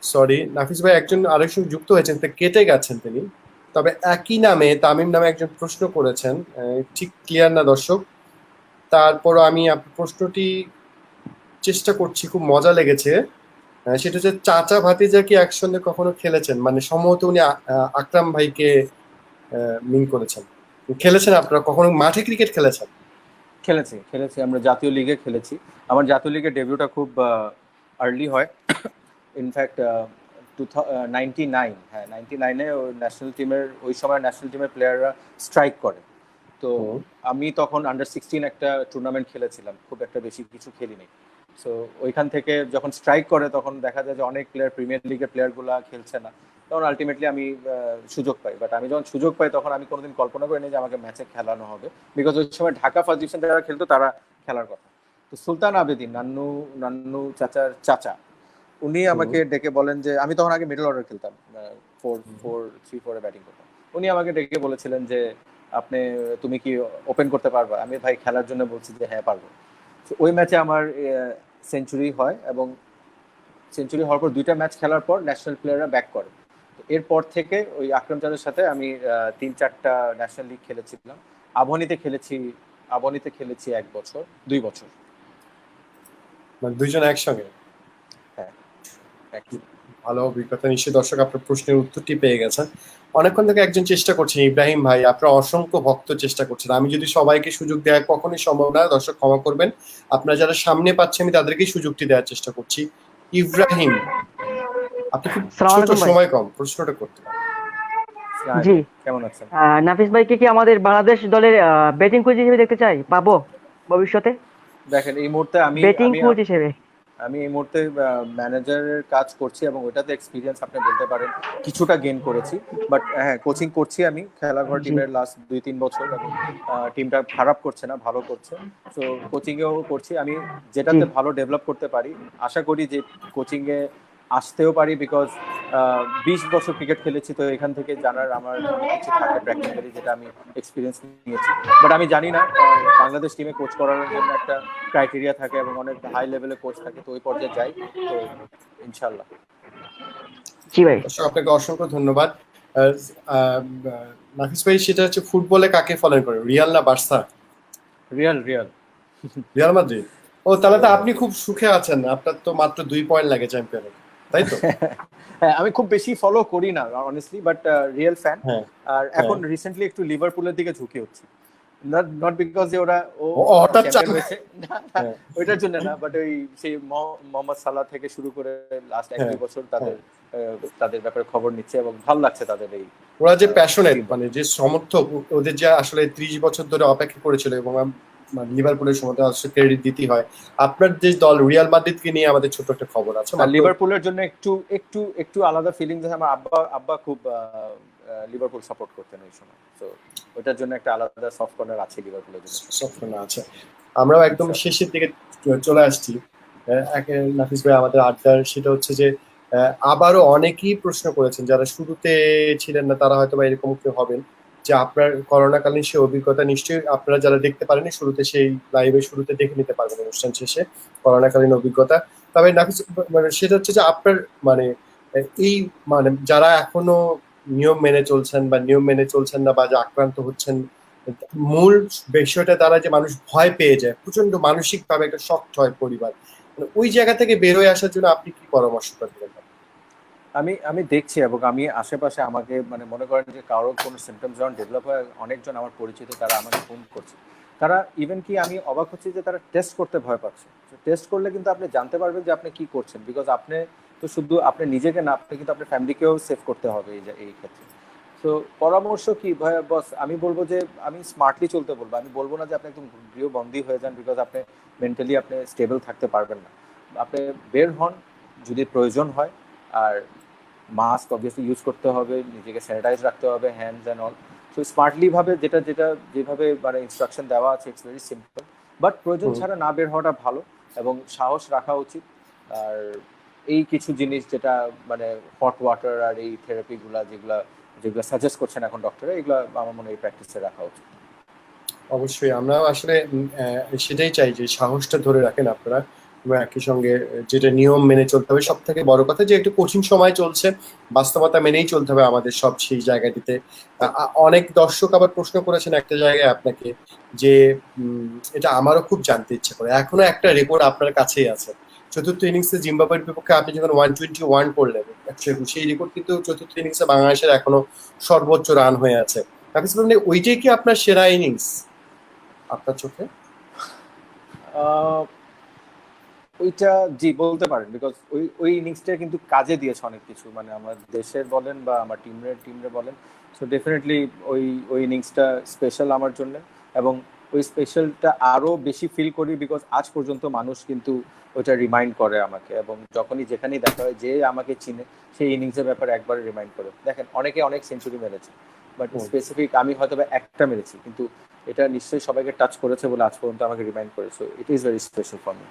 সরি নাফিস ভাই আরেকজন যুক্ত হয়েছেন, কেটে গেছেন তিনি, তবে একই নামে তামিম নামে একজন প্রশ্ন করেছেন, ঠিক ক্লিয়ার না দর্শক, তারপরও আমি প্রশ্নটি চেষ্টা করছি, খুব মজা লেগেছে। সেটা হচ্ছে, চাচা ভাতিজা কি একসঙ্গে কখনো খেলেছেন? মানে সম্ভবত উনি আকরাম ভাইকে মিন করেছেন। খেলেছেন আপনারা কখনো মাঠে ক্রিকেট খেলেছেন? খেলেছি, আমরা জাতীয় লিগে খেলেছি। আমার জাতীয় লিগের ডেবিউটা খুব আর্লি হয়। ইনফ্যাক্ট 99-এ ন্যাশনাল টিমের, ওই সময় ন্যাশনাল টিমের প্লেয়াররা স্ট্রাইক করে। তো আমি তখন আন্ডার-16 একটা টুর্নামেন্ট খেলেছিলাম, খুব একটা বেশি কিছু খেলিনি। সো ওইখান থেকে যখন স্ট্রাইক করে তখন দেখা যায় যে অনেক প্লেয়ার, প্রিমিয়ার লিগের প্লেয়ারগুলো খেলছে না, তখন আলটিমেটলি আমি সুযোগ পাই। বাট আমি যখন সুযোগ পাই তখন আমি কোনোদিন কল্পনা করিনি যে আমাকে ম্যাচে খেলানো হবে, বিকজ ওই সময় ঢাকা ফার্স্ট ডিভিশন যারা খেলতো তারা খেলার কথা। তো সুলতান আবেদিন, নান্নু চাচার চাচা, উনি আমাকে ডেকে বলেন যে, আমি তখন আগে মিডল অর্ডার খেলতাম, 4-3-4-এ ব্যাটিং করতাম। উনি আমাকে ডেকে বলেছিলেন যে তুমি কি ওপেন করতে পারবা? আমি ভাই খেলার জন্য বলছি যে হ্যাঁ পারবো। ওই ম্যাচে আমার সেঞ্চুরি হয় এবং সেঞ্চুরি হওয়ার পর 2টা ম্যাচ খেলার পর ন্যাশনাল প্লেয়াররা ব্যাক করে। এরপর থেকে ওই আকরাম চাঁদের সাথে আমি 3-4টা ন্যাশনাল লিগ খেলেছিলাম। আবহনীতে খেলেছি 1 বছর 2 বছর। মানে দুইজন একসঙ্গে? হ্যাঁ, একদম। ভালো অভিজ্ঞতা। নিশ্চয়ই দর্শক আপনার প্রশ্নের উত্তরটি পেয়ে গেছেন। অনেকক্ষণ থেকে একজন চেষ্টা করছেন, ইব্রাহিম ভাই, আপনার অসংখ্য ভক্ত চেষ্টা করছেন। আমি যদি সবাইকে সুযোগ দেওয়া কখনোই সম্ভব না, দর্শক ক্ষমা করবেন। আপনারা যারা সামনে পাচ্ছে আমি তাদেরকেই সুযোগটি দেওয়ার চেষ্টা করছি। ইব্রাহিম, আপনি খুব আসসালামু ছোট, আলাইকুম ভাই। সময় কম, প্রশ্নটা করতে পারেন। জি, কেমন আছেন? নাফিস ভাইকে কি আমাদের বাংলাদেশ দলের ব্যাটিং কোচ হিসেবে দেখতে চাই? পাবো ভবিষ্যতে দেখেন এই মুহূর্তে আমি ব্যাটিং আমি কোচ হিসেবে? আমি এই মুহূর্তে ম্যানেজারের কাজ করছি এবং ওটাতে এক্সপিরিয়েন্স আপনি বলতে পারেন কিছুটা গেইন করেছি। বাট হ্যাঁ, কোচিং করছি আমি খেলাঘর জি। টিমের লাস্ট 2-3 বছর এবং টিমটা খারাপ করছে না, ভালো করছে। সো কোচিংয়েও করছি আমি, যেটাতে জি। ভালো ডেভেলপ করতে পারি। আশা করি যে কোচিংয়ে আসতেও পারি, বিকজ 20 বছর ক্রিকেট খেলেছি, তো এখান থেকে জানার আমার অনেক কিছু থাকে প্র্যাকটিক্যালি, যেটা আমি এক্সপিরিয়েন্স নিয়েছি। বাট আমি জানি না, বাংলাদেশ টিমে কোচ করার জন্য একটা ক্রাইটেরিয়া থাকে এবং অনেক হাই লেভেলে কোচ থাকে, তো ওই পর্যায়ে যাই তো ইনশাল্লাহ। জি ভাই। দর্শক আপনাকে অসংখ্য ধন্যবাদ। আহ, আহ, নাফিস ভাই, সেটা হচ্ছে ফুটবলে কাকে ফলো করে, রিয়াল না বার্সা? Real Real Madrid. ও, তাহলে তো আপনি খুব সুখে আছেন, আপনার তো মাত্র 2 পয়েন্ট লাগে চ্যাম্পিয়নে, তাই তো? হ্যাঁ, আমি খুব বেশি ফলো করি না অনেস্টলি, বাট রিয়েল ফ্যান। হ্যাঁ, আর এখন রিসেন্টলি একটু লিভারপুলের দিকে ঝুঁকে হচ্ছে, নট বিকজ যে ওরা হঠাৎ চ্যাম্পিয়ন হয়েছে, হ্যাঁ। ওইটার জন্য না, বাট ওই সেই মোহাম্মদ সালাহ থেকে শুরু করে লাস্ট 1-2 বছর তাদের ব্যাপারে খবর নিচ্ছে এবং ভালো লাগছে তাদের এই। ওরা যে প্যাশনেট, মানে যে সমর্থক, ওদের যে আসলে 30 বছর ধরে অপেক্ষা করেছিল, এবং লিভারপুলের সময় আসলে ক্রেডিট দিতে হয়। আপনার যে দল রিয়াল মাদ্রিদকে নিয়ে আমাদের ছোট একটা খবর আছে। লিভারপুলের জন্য একটু আলাদা ফিলিংস আছে। আমার আব্বা খুব লিভারপুল সাপোর্ট করতেন ওই সময়, তো ওটার জন্য একটা আলাদা সফট কর্নার আছে লিভারপুলের জন্য। সফট কর্নার আছে। আমরাও একদম শেষের দিকে চলে আসছি নাফিস ভাই আমাদের আড্ডার। সেটা হচ্ছে যে আবারও অনেকেই প্রশ্ন করেছেন, যারা শুরুতে ছিলেন না তারা হয়তো বা এরকম কেউ হবেন, যে আপনার করোনাকালীন সেই অভিজ্ঞতা নিশ্চয়ই আপনারা যারা দেখতে পারেনি শুরুতে, সেই লাইভে শুরুতে দেখে নিতে পারবেন অনুষ্ঠান শেষে করোনাকালীন অভিজ্ঞতা। তবে নাফিস, মানে সেটা হচ্ছে যে আপনার মানে এই মানে যারা এখনো নিয়ম মেনে চলছেন বা নিয়ম মেনে চলছেন না, বা যে আক্রান্ত হচ্ছেন, মূল বিষয়টা তারা যে মানুষ ভয় পেয়ে যায়, প্রচন্ড মানসিক ভাবে একটা শক্ত হয় পরিবার, ওই জায়গা থেকে বের হয়ে আসার জন্য আপনি কি পরামর্শটা দিবেন? আমি দেখছি এবং আমি আশেপাশে আমাকে মানে মনে করেন যে কারোর কোনো সিমটমস যখন ডেভেলপ হয়, অনেকজন আমার পরিচিত তারা আমাকে ফোন করছে। তারা ইভেন কি আমি অবাক হচ্ছি যে তারা টেস্ট করতে ভয় পাচ্ছে। টেস্ট করলে কিন্তু আপনি জানতে পারবেন যে আপনি কি করছেন, বিকজ আপনি তো শুধু আপনি নিজেকে না, আপনি কিন্তু আপনার ফ্যামিলিকেও সেভ করতে হবে এই ক্ষেত্রে। তো পরামর্শ কি ভাই বস, আমি বলবো যে আমি স্মার্টলি চলতে বলবো। আমি বলবো না যে আপনি একদম গৃহবন্দী হয়ে যান, বিকজ আপনি মেন্টালি আপনি স্টেবল থাকতে পারবেন না। আপনি বের হন যদি প্রয়োজন হয়, আর মাস্ক অবভিয়াসলি ইউজ করতে হবে, নিজেকে স্যানিটাইজ রাখতে হবে, hands and all. So smartly ভাবে যেটা যেভাবে মানে ইনস্ট্রাকশন দেওয়া আছে, ইটস ভেরি সিম্পল। বাট প্রয়োজন ছাড়া না বের হওয়াটা ভালো এবং সাহস রাখা উচিত। আর এই কিছু জিনিস যেটা মানে হট ওয়াটার আর এই থেরাপিগুলা যেগুলো সাজেস্ট করছেন এখন ডক্টর, এগুলো আমার মনে হয় এই প্র্যাকটিসে রাখা উচিত। অবশ্যই আমরা আসলে সেটাই চাই যে সাহসটা ধরে রাখেন আপনারা, এবং একই সঙ্গে যেটা নিয়ম মেনে চলতে হবে। সব থেকে বড় কথা যে একটু কঠিন সময় চলছে, বাস্তবতা মেনেই চলতে হবে আমাদের সব সেই জায়গাটিতে। অনেক দর্শক আবার প্রশ্ন করেছেন একটা জায়গায় আপনাকে, যে এটা আমারও খুব জানতে ইচ্ছে করে, এখনো একটা রেকর্ড আপনার কাছেই আছে। চতুর্থ ইনিংসে জিম্বাবুয়ের বিপক্ষে আপনি যখন 121 করলেন, সেই রেকর্ড কিন্তু চতুর্থ ইনিংসে বাংলাদেশের এখনো সর্বোচ্চ রান হয়ে আছে। ওইটাই কি আপনার সেরা ইনিংস আপনার চোখে? ওইটা জি বলতে পারেন, বিকজ ওই ইনিংসটা কিন্তু কাজে দিয়েছে অনেক কিছু, মানে আমার দেশের বলেন বা আমার টিমরে বলেন। সো ডেফিনেটলি ওই ইনিংসটা স্পেশাল আমার জন্য, এবং ওই স্পেশালটা আরো বেশি ফিল করি বিকজ আজ পর্যন্ত মানুষ কিন্তু ওইটা রিমাইন্ড করে আমাকে, এবং যখনই যেখানেই দেখা হয় যে আমাকে চিনে সেই ইনিংসের ব্যাপারে একবার রিমাইন্ড করে। দেখেন অনেকে অনেক সেঞ্চুরি মেরেছে, বাট স্পেসিফিক আমি হয়তো একটা মেরেছি, কিন্তু এটা নিশ্চয়ই সবাইকে টাচ করেছে বলে আজ পর্যন্ত আমাকে রিমাইন্ড করেছে। It is very special for me.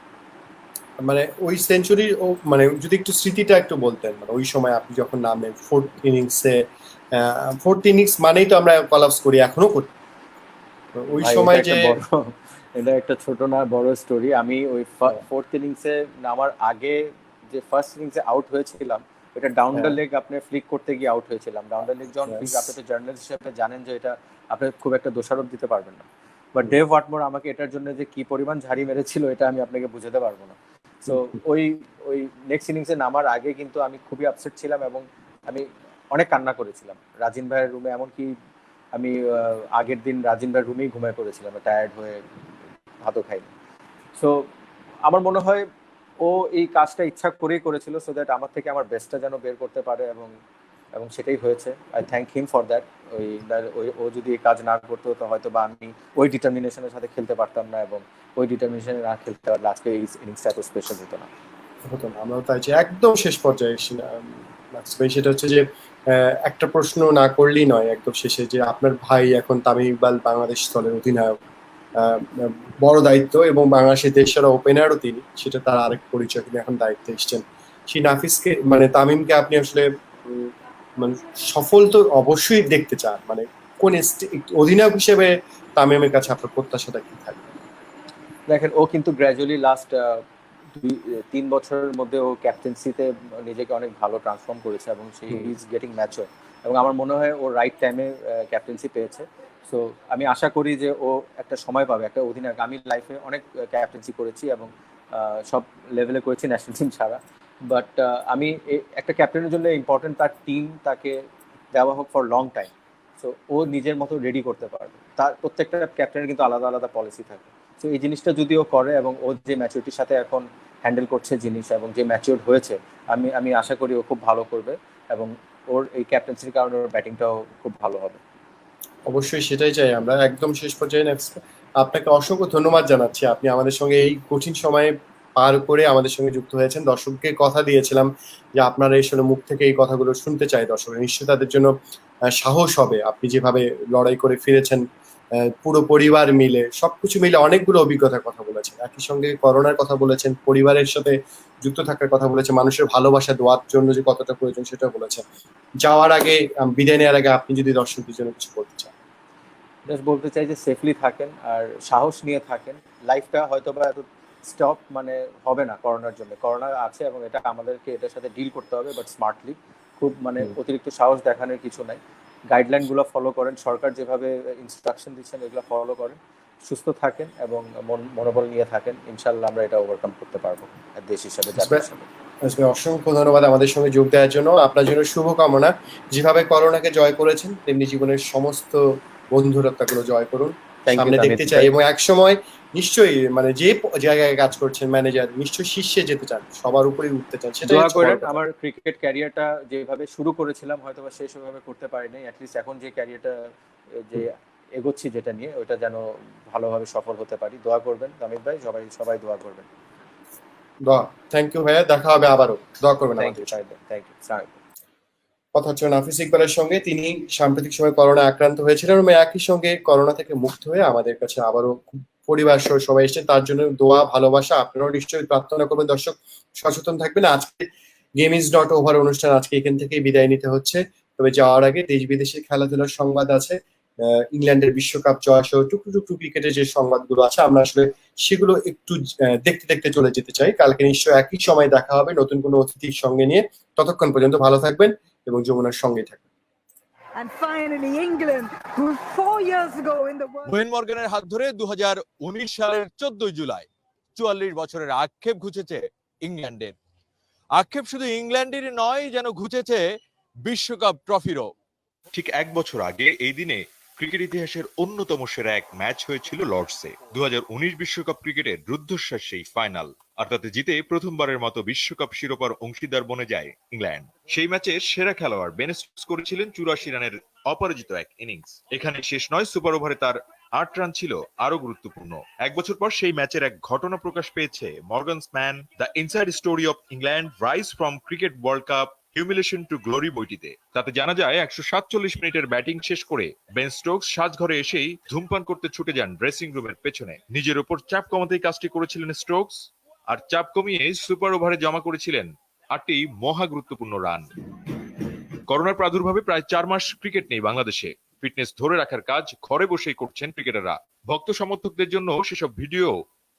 মানে ওই সেঞ্চুরি, মানে যদি একটু স্মৃতিটা একটু বলতেন, মানে ওই সময় আপনি যখন নামেন ফোর্থ ইনিংস মানেই তো আমরা কলাপস করি, এখনো করি। ওই সময় যে এটা একটা ছোট না বড় স্টোরি। আমি ওই ফোর্থ ইনিংসে নামার আগে যে ফার্স্ট ইনিংসে আউট হয়েছিলাম, এটা ডাউন দ্য হ্যাঁ। লেগ আপনি ফ্লিক করতে গিয়ে আউট হয়েছিলাম। ডাউন দ্য লেগ যখন Yes. ফ্লিক, আপনি তো জার্নালিস্ট হিসেবে জানেন যে এটা আপনি খুব একটা দোষারোপ দিতে পারবেন না। বাট ডেভ ওয়াটমোর আমাকে এটার জন্য যে কি পরিমাণ ঝাড়ি মেরেছিল এটা আমি আপনাকে বুঝাতে পারবো না। সো ওই নেক্সট ইনিংসে নামার আগে কিন্তু আমি খুবই আপসেট ছিলাম এবং আমি অনেক কান্না করেছিলাম রাজিন ভাইয়ের রুমে। এমনকি আমি আগের দিন রাজিন ভাইয়ের রুমেই ঘুমায় পড়েছিলাম, টায়ার্ড হয়ে, ভাতও খাইনি। সো আমার মনে হয় ও এই কাজটা ইচ্ছা করেই করেছিল, সো দ্যাট আমার থেকে আমার বেস্টটা যেন বের করতে পারে, এবং সেটাই হয়েছে। I thank him for that. ও যদি এই কাজ না করতো তো হয়তো বা আমি ওই ডিটারমিনেশনের সাথে খেলতে পারতাম না, এবং ওই ডিটারমিনেশনে না খেলতে পারলে আজকে এই ইনিংসটা এত স্পেশাল হতো না। হতো না। আমরাও তাই যে একদম শেষ পর্যায়ে সেটা হচ্ছে যে একটা প্রশ্ন না করলেই নয় একদম শেষে, যে আপনার ভাই এখন তামিম ইকবাল বাংলাদেশ দলের অধিনায়ক, বড় দায়িত্ব, এবং বাংলাদেশের দেশসেরা ওপেনারও তিনি, সেটা তার আরেক পরিচয়, তিনি এখন দায়িত্বে এসছেন। সেই নাফিসকে মানে তামিমকে আপনি আসলে মানে সফল তো অবশ্যই দেখতে চান, মানে কোন অধিনায়ক হিসেবে তামিমের কাছে আপনার প্রত্যাশাটা কি থাকবে? দেখেন, ও কিন্তু গ্র্যাজুয়ালি লাস্ট 2-3 বছরের মধ্যে ও ক্যাপ্টেন্সিতে নিজেকে অনেক ভালো ট্রান্সফর্ম করেছে, এবং সে ইজ গেটিং ম্যাচিওর, এবং আমার মনে হয় ও রাইট টাইমে ক্যাপ্টেন্সি পেয়েছে। সো আমি আশা করি যে ও একটা সময় পাবে, একটা অধিনায়ক। আমি লাইফে অনেক ক্যাপ্টেন্সি করেছি এবং সব লেভেলে করেছি, ন্যাশনাল টিম ছাড়া। বাট আমি একটা ক্যাপ্টেনের জন্য ইম্পর্টেন্ট তার টিম তাকে দেওয়া হোক ফর লং টাইম। সো ও নিজের মতো রেডি করতে পারবে। তার প্রত্যেকটা ক্যাপ্টেনের কিন্তু আলাদা আলাদা পলিসি থাকে। তো এই জিনিসটা যদি ও করে, এবং ও যে ম্যাচুরিটির সাথে এখন হ্যান্ডেল করছে জিনিস, এবং যে ম্যাচিওর হয়েছে, আমি আশা করি ও খুব ভালো করবে, এবং ওর এই ক্যাপ্টেন্সির কারণে ওর ব্যাটিংটাও খুব ভালো হবে। অবশ্যই সেটাই চাই আমরা। একদম শেষ পর্যায়ে আপনাকে অসংখ্য ধন্যবাদ জানাচ্ছি, আপনি আমাদের সঙ্গে এই কঠিন সময়ে পার করে আমাদের সঙ্গে যুক্ত হয়েছেন। দর্শককে কথা দিয়েছিলাম যে আপনারা আসলে মুখ থেকে এই কথাগুলো শুনতে চাই, দর্শকরা নিশ্চয়ই তাদের জন্য সাহস হবে। আপনি যেভাবে লড়াই করে ফিরেছেন, পুরো পরিবার মিলে, সবকিছু মিলে অনেকগুলো অভিজ্ঞতার কথা বলেছেন, একই সঙ্গে করোনার কথা বলেছেন, পরিবারের সাথে যুক্ত থাকার কথা বলেছেন, মানুষের ভালোবাসা দোয়ার জন্য যে কতটা প্রয়োজন সেটা বলেছেন। যাওয়ার আগে, বিদায় নেওয়ার আগে আপনি যদি দর্শকদের জন্য কিছু বলতে চান। জাস্ট বলতে চাই যে সেফলি থাকেন আর সাহস নিয়ে থাকেন। লাইফটা হয়তো বা এত স্টপ মানে হবে না করোনার জন্য, করোনা আছে এবং এটা আমাদেরকে এটার সাথে ডিল করতে হবে, বাট স্মার্টলি। খুব মানে অতিরিক্ত সাহস দেখানোর কিছু নাই। গাইডলাইনগুলো ফলো করেন, সরকার যেভাবে ইনস্ট্রাকশন দিচ্ছেন এগুলো ফলো করেন, সুস্থ থাকেন এবং মনোবল নিয়ে থাকেন। ইনশাল্লাহ আমরা এটা ওভারকাম করতে পারবো দেশ হিসাবে, জাতি হিসাবে। অসংখ্য ধন্যবাদ আমাদের সঙ্গে যোগ দেওয়ার জন্য। আপনার জন্য শুভকামনা। যেভাবে করোনাকে জয় করেছেন তেমনি জীবনের সমস্ত বন্ধুরত্বগুলো জয় করুন, সামনে দেখতে চাই, এবং একসময় নিশ্চয়ই মানে যে জায়গায় কাজ করছেন ম্যানেজার, নিশ্চয়ই শীর্ষে যেতে চান, সবার উপরেই উঠতে চান। দোয়া করেন। আমার ক্রিকেট ক্যারিয়ারটা যেভাবে শুরু করেছিলাম হয়তো বা শেষ ওইভাবে করতে পারিনি, অ্যাটলিস্ট এখন যে ক্যারিয়ারটা যে এগোচ্ছি যেটা নিয়ে, ওইটা যেন ভালোভাবে সফল হতে পারি। দোয়া করবেন তামিম ভাই, সবাই দোয়া করবেন। থ্যাংক ইউ ভাইয়া, দেখা হবে আবারও, দোয়া করবেন। Thank you. কথা হচ্ছে নাফিস ইকবালের সঙ্গে। তিনি সাম্প্রতিক সময় করোনা আক্রান্ত হয়েছিলেন এবং একই সঙ্গে করোনা থেকে মুক্ত হয়ে আমাদের কাছে আবারও পরিবার সহ সবাই এসেছেন। তার জন্য দোয়া, ভালোবাসা আপনারাও নিশ্চয়ই প্রার্থনা করবেন। দর্শক সচেতন থাকবেন। আজকে গেম ইজ নট ওভার অনুষ্ঠান আজকে এখান থেকেই বিদায় নিতে হচ্ছে। তবে যাওয়ার আগে দেশ বিদেশের খেলাধুলার সংবাদ আছে, ইংল্যান্ডের বিশ্বকাপ জয় সহ টুকটুক ক্রিকেটের যে সংবাদগুলো আছে, আমরা আসলে সেগুলো একটু দেখতে দেখতে চলে যেতে চাই। কালকে নিশ্চয়ই একই সময় দেখা হবে নতুন কোনো অতিথির সঙ্গে নিয়ে। ততক্ষণ পর্যন্ত ভালো থাকবেন এবং যমুনার সঙ্গে থাকবেন। And finally England, who 4 years ago in the world Eoin মর্গানের হাত ধরে 2019 সালের 14 জুলাই 44 বছরের আক্ষেপ ঘুচেছে ইংল্যান্ডের। আক্ষেপ শুধু ইংল্যান্ডেরই নয়, যেন ঘুচেছে বিশ্বকাপ ট্রফিরও। ঠিক এক বছর আগে এই দিনে ক্রিকেট ইতিহাসের অন্যতম সেরা এক ম্যাচ হয়েছিল লর্ডসে। 2019 বিশ্বকাপ ক্রিকেটের রুদ্ধশ্বাস সেই ফাইনাল, আর তাতে জিতে প্রথমবারের মতো বিশ্বকাপ শিরোপার অংশীদার বনে যায় ইংল্যান্ড। সেই ম্যাচের সেরা খেলোয়াড় বেন স্টোকস করেছিলেন 84 রানের অপরাজিত এক ইনিংস। এখানে শেষ নয়, সুপার ওভারে তার 8 রান ছিল আরো গুরুত্বপূর্ণ। এক বছর পর সেই ম্যাচের এক ঘটনা প্রকাশ পেয়েছে Morgan's man the inside story of England rise from cricket world cup humiliation to Glory বইটিতে। তাতে জানা যায় 147 মিনিটের ব্যাটিং শেষ করে বেন স্টোকস সাজঘরে এসেই ধূমপান করতে ছুটে যান ড্রেসিং রুমের পেছনে। নিজের উপর চাপ কমাতেই কাজটি করেছিলেন স্টোকস, আর চাপ কমিয়ে সুপার ওভারে জমা করেছিলেন 8টি মহা গুরুত্বপূর্ণ রান। করোনার প্রাদুর্ভাবে প্রায় 4 মাস ক্রিকেট নেই বাংলাদেশে। ফিটনেস ধরে রাখার কাজ ঘরে বসেই করছেন ক্রিকেটাররা। ভক্ত সমর্থকদের জন্য সেসব ভিডিও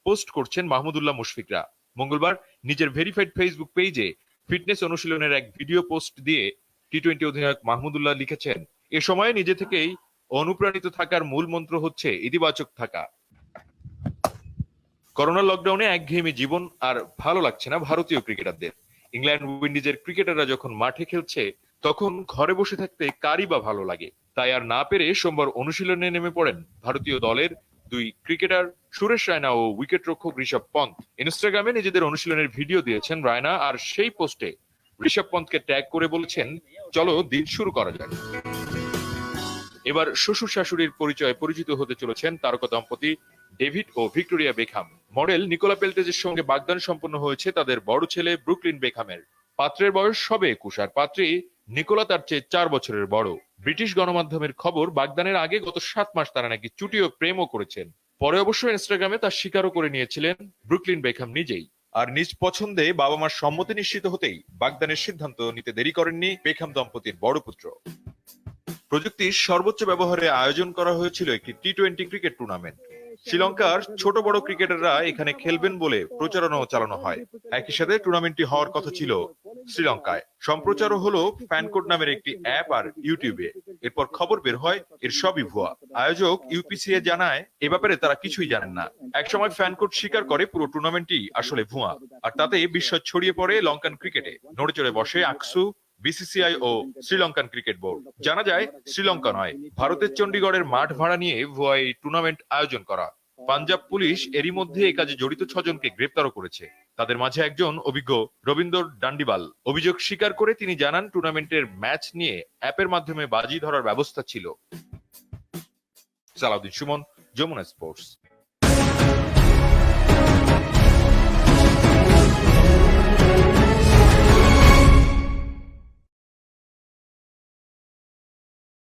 পোস্ট করছেন মাহমুদুল্লাহ মুশফিকরা। মঙ্গলবার নিজের ভেরিফাইড ফেসবুক পেজে ফিটনেস অনুশীলনের এক ভিডিও পোস্ট দিয়ে টি-20 অধিনায়ক মাহমুদুল্লাহ লিখেছেন, এ সময়ে নিজে থেকেই অনুপ্রাণিত থাকার মূল মন্ত্র হচ্ছে ইতিবাচক থাকা। করোনা লকডাউনে একঘেয়েমি জীবন আর ভালো লাগছে না ভারতীয় ক্রিকেটারদের। ইংল্যান্ড উইন্ডিজের ক্রিকেটাররা যখন মাঠে খেলছে তখন ঘরে বসে থাকতে কারই বা ভালো লাগে। তাই আর না পেরে সোমবার অনুশীলনে নেমে পড়েন ভারতীয় দলের দুই ক্রিকেটার সুরেশ রায়না ও উইকেট রক্ষক ঋষভ পন্থ। ইনস্টাগ্রামে নিজেদের অনুশীলনের ভিডিও দিয়েছেন রায়না, আর সেই পোস্টে ঋষভ পন্থকে ট্যাগ করে বলেছেন, চলো দিন শুরু করা যাক। এবার শ্বশুর শাশুড়ির পরিচয়ে পরিচিত হতে চলেছেন তারকা দম্পতি ডেভিড ও ভিক্টোরিয়া বেকহাম। মডেল নিকোলা পেলটেজের সঙ্গে বাগদান সম্পন্ন হয়েছে তাদের বড় ছেলে ব্রুকলিন বেকহামের। পাত্রের বয়স সবে 21 আর পাত্রী নিকোলা তার চেয়ে 4 বছরের বড়। ব্রিটিশ গণমাধ্যমের খবর, বাগদানের আগে গত 7 মাস তারা নাকি চুটিও প্রেমও করেছেন। পরে অবশ্য ইনস্টাগ্রামে তা স্বীকারও করে নিয়েছিলেন ব্রুকলিন বেকহাম নিজেই। আর নিজ পছন্দে বাবা মার সম্মতি নিশ্চিত হতেই বাগদানের সিদ্ধান্ত নিতে দেরি করেননি বেকহাম দম্পতির বড় পুত্র। প্রযুক্তির সর্বোচ্চ ব্যবহারে আয়োজন করা হয়েছিল একটি টি-20 ক্রিকেট টুর্নামেন্ট। শ্রীলঙ্কার ছোট বড় ক্রিকেটাররা এখানে খেলবেন বলে প্রচারণাও চালানো হয়। একই সাথে টুর্নামেন্টটি হওয়ার কথা ছিল শ্রীলঙ্কায়। সম্প্রচারও হলো ফ্যানকোড নামের একটি অ্যাপ আর ইউটিউবে। এরপর খবর বের হয় এর সবই ভুয়া। আয়োজক ইউপিসিএ জানায় এ ব্যাপারে তারা কিছুই জানেন না। একসময় ফ্যানকোড স্বীকার করে পুরো টুর্নামেন্টটি আসলে ভুয়া, আর তাতে বিস্ময় ছড়িয়ে পড়ে লঙ্কান ক্রিকেটে। নড়ে চড়ে বসে আকসু, বিসিসিআই ও শ্রীলঙ্কান ক্রিকেট বোর্ড। জানা যায় শ্রীলঙ্কা নয়, ভারতের চণ্ডীগড়ের মাঠ ভাড়া নিয়ে ভুয়া এই টুর্নামেন্ট আয়োজন করা। পাঞ্জাব পুলিশ এরই মধ্যে এই কাজে জড়িত 6 জনকে গ্রেপ্তারও করেছে। তাদের মাঝে একজন অভিজ্ঞ রবীন্দ্র ডান্ডিবাল। অভিযোগ স্বীকার করে তিনি জানান, টুর্নামেন্টের ম্যাচ নিয়ে অ্যাপের মাধ্যমে বাজি ধরার ব্যবস্থা ছিল। সালাউদ্দিন সুমন, যমুনা স্পোর্টস।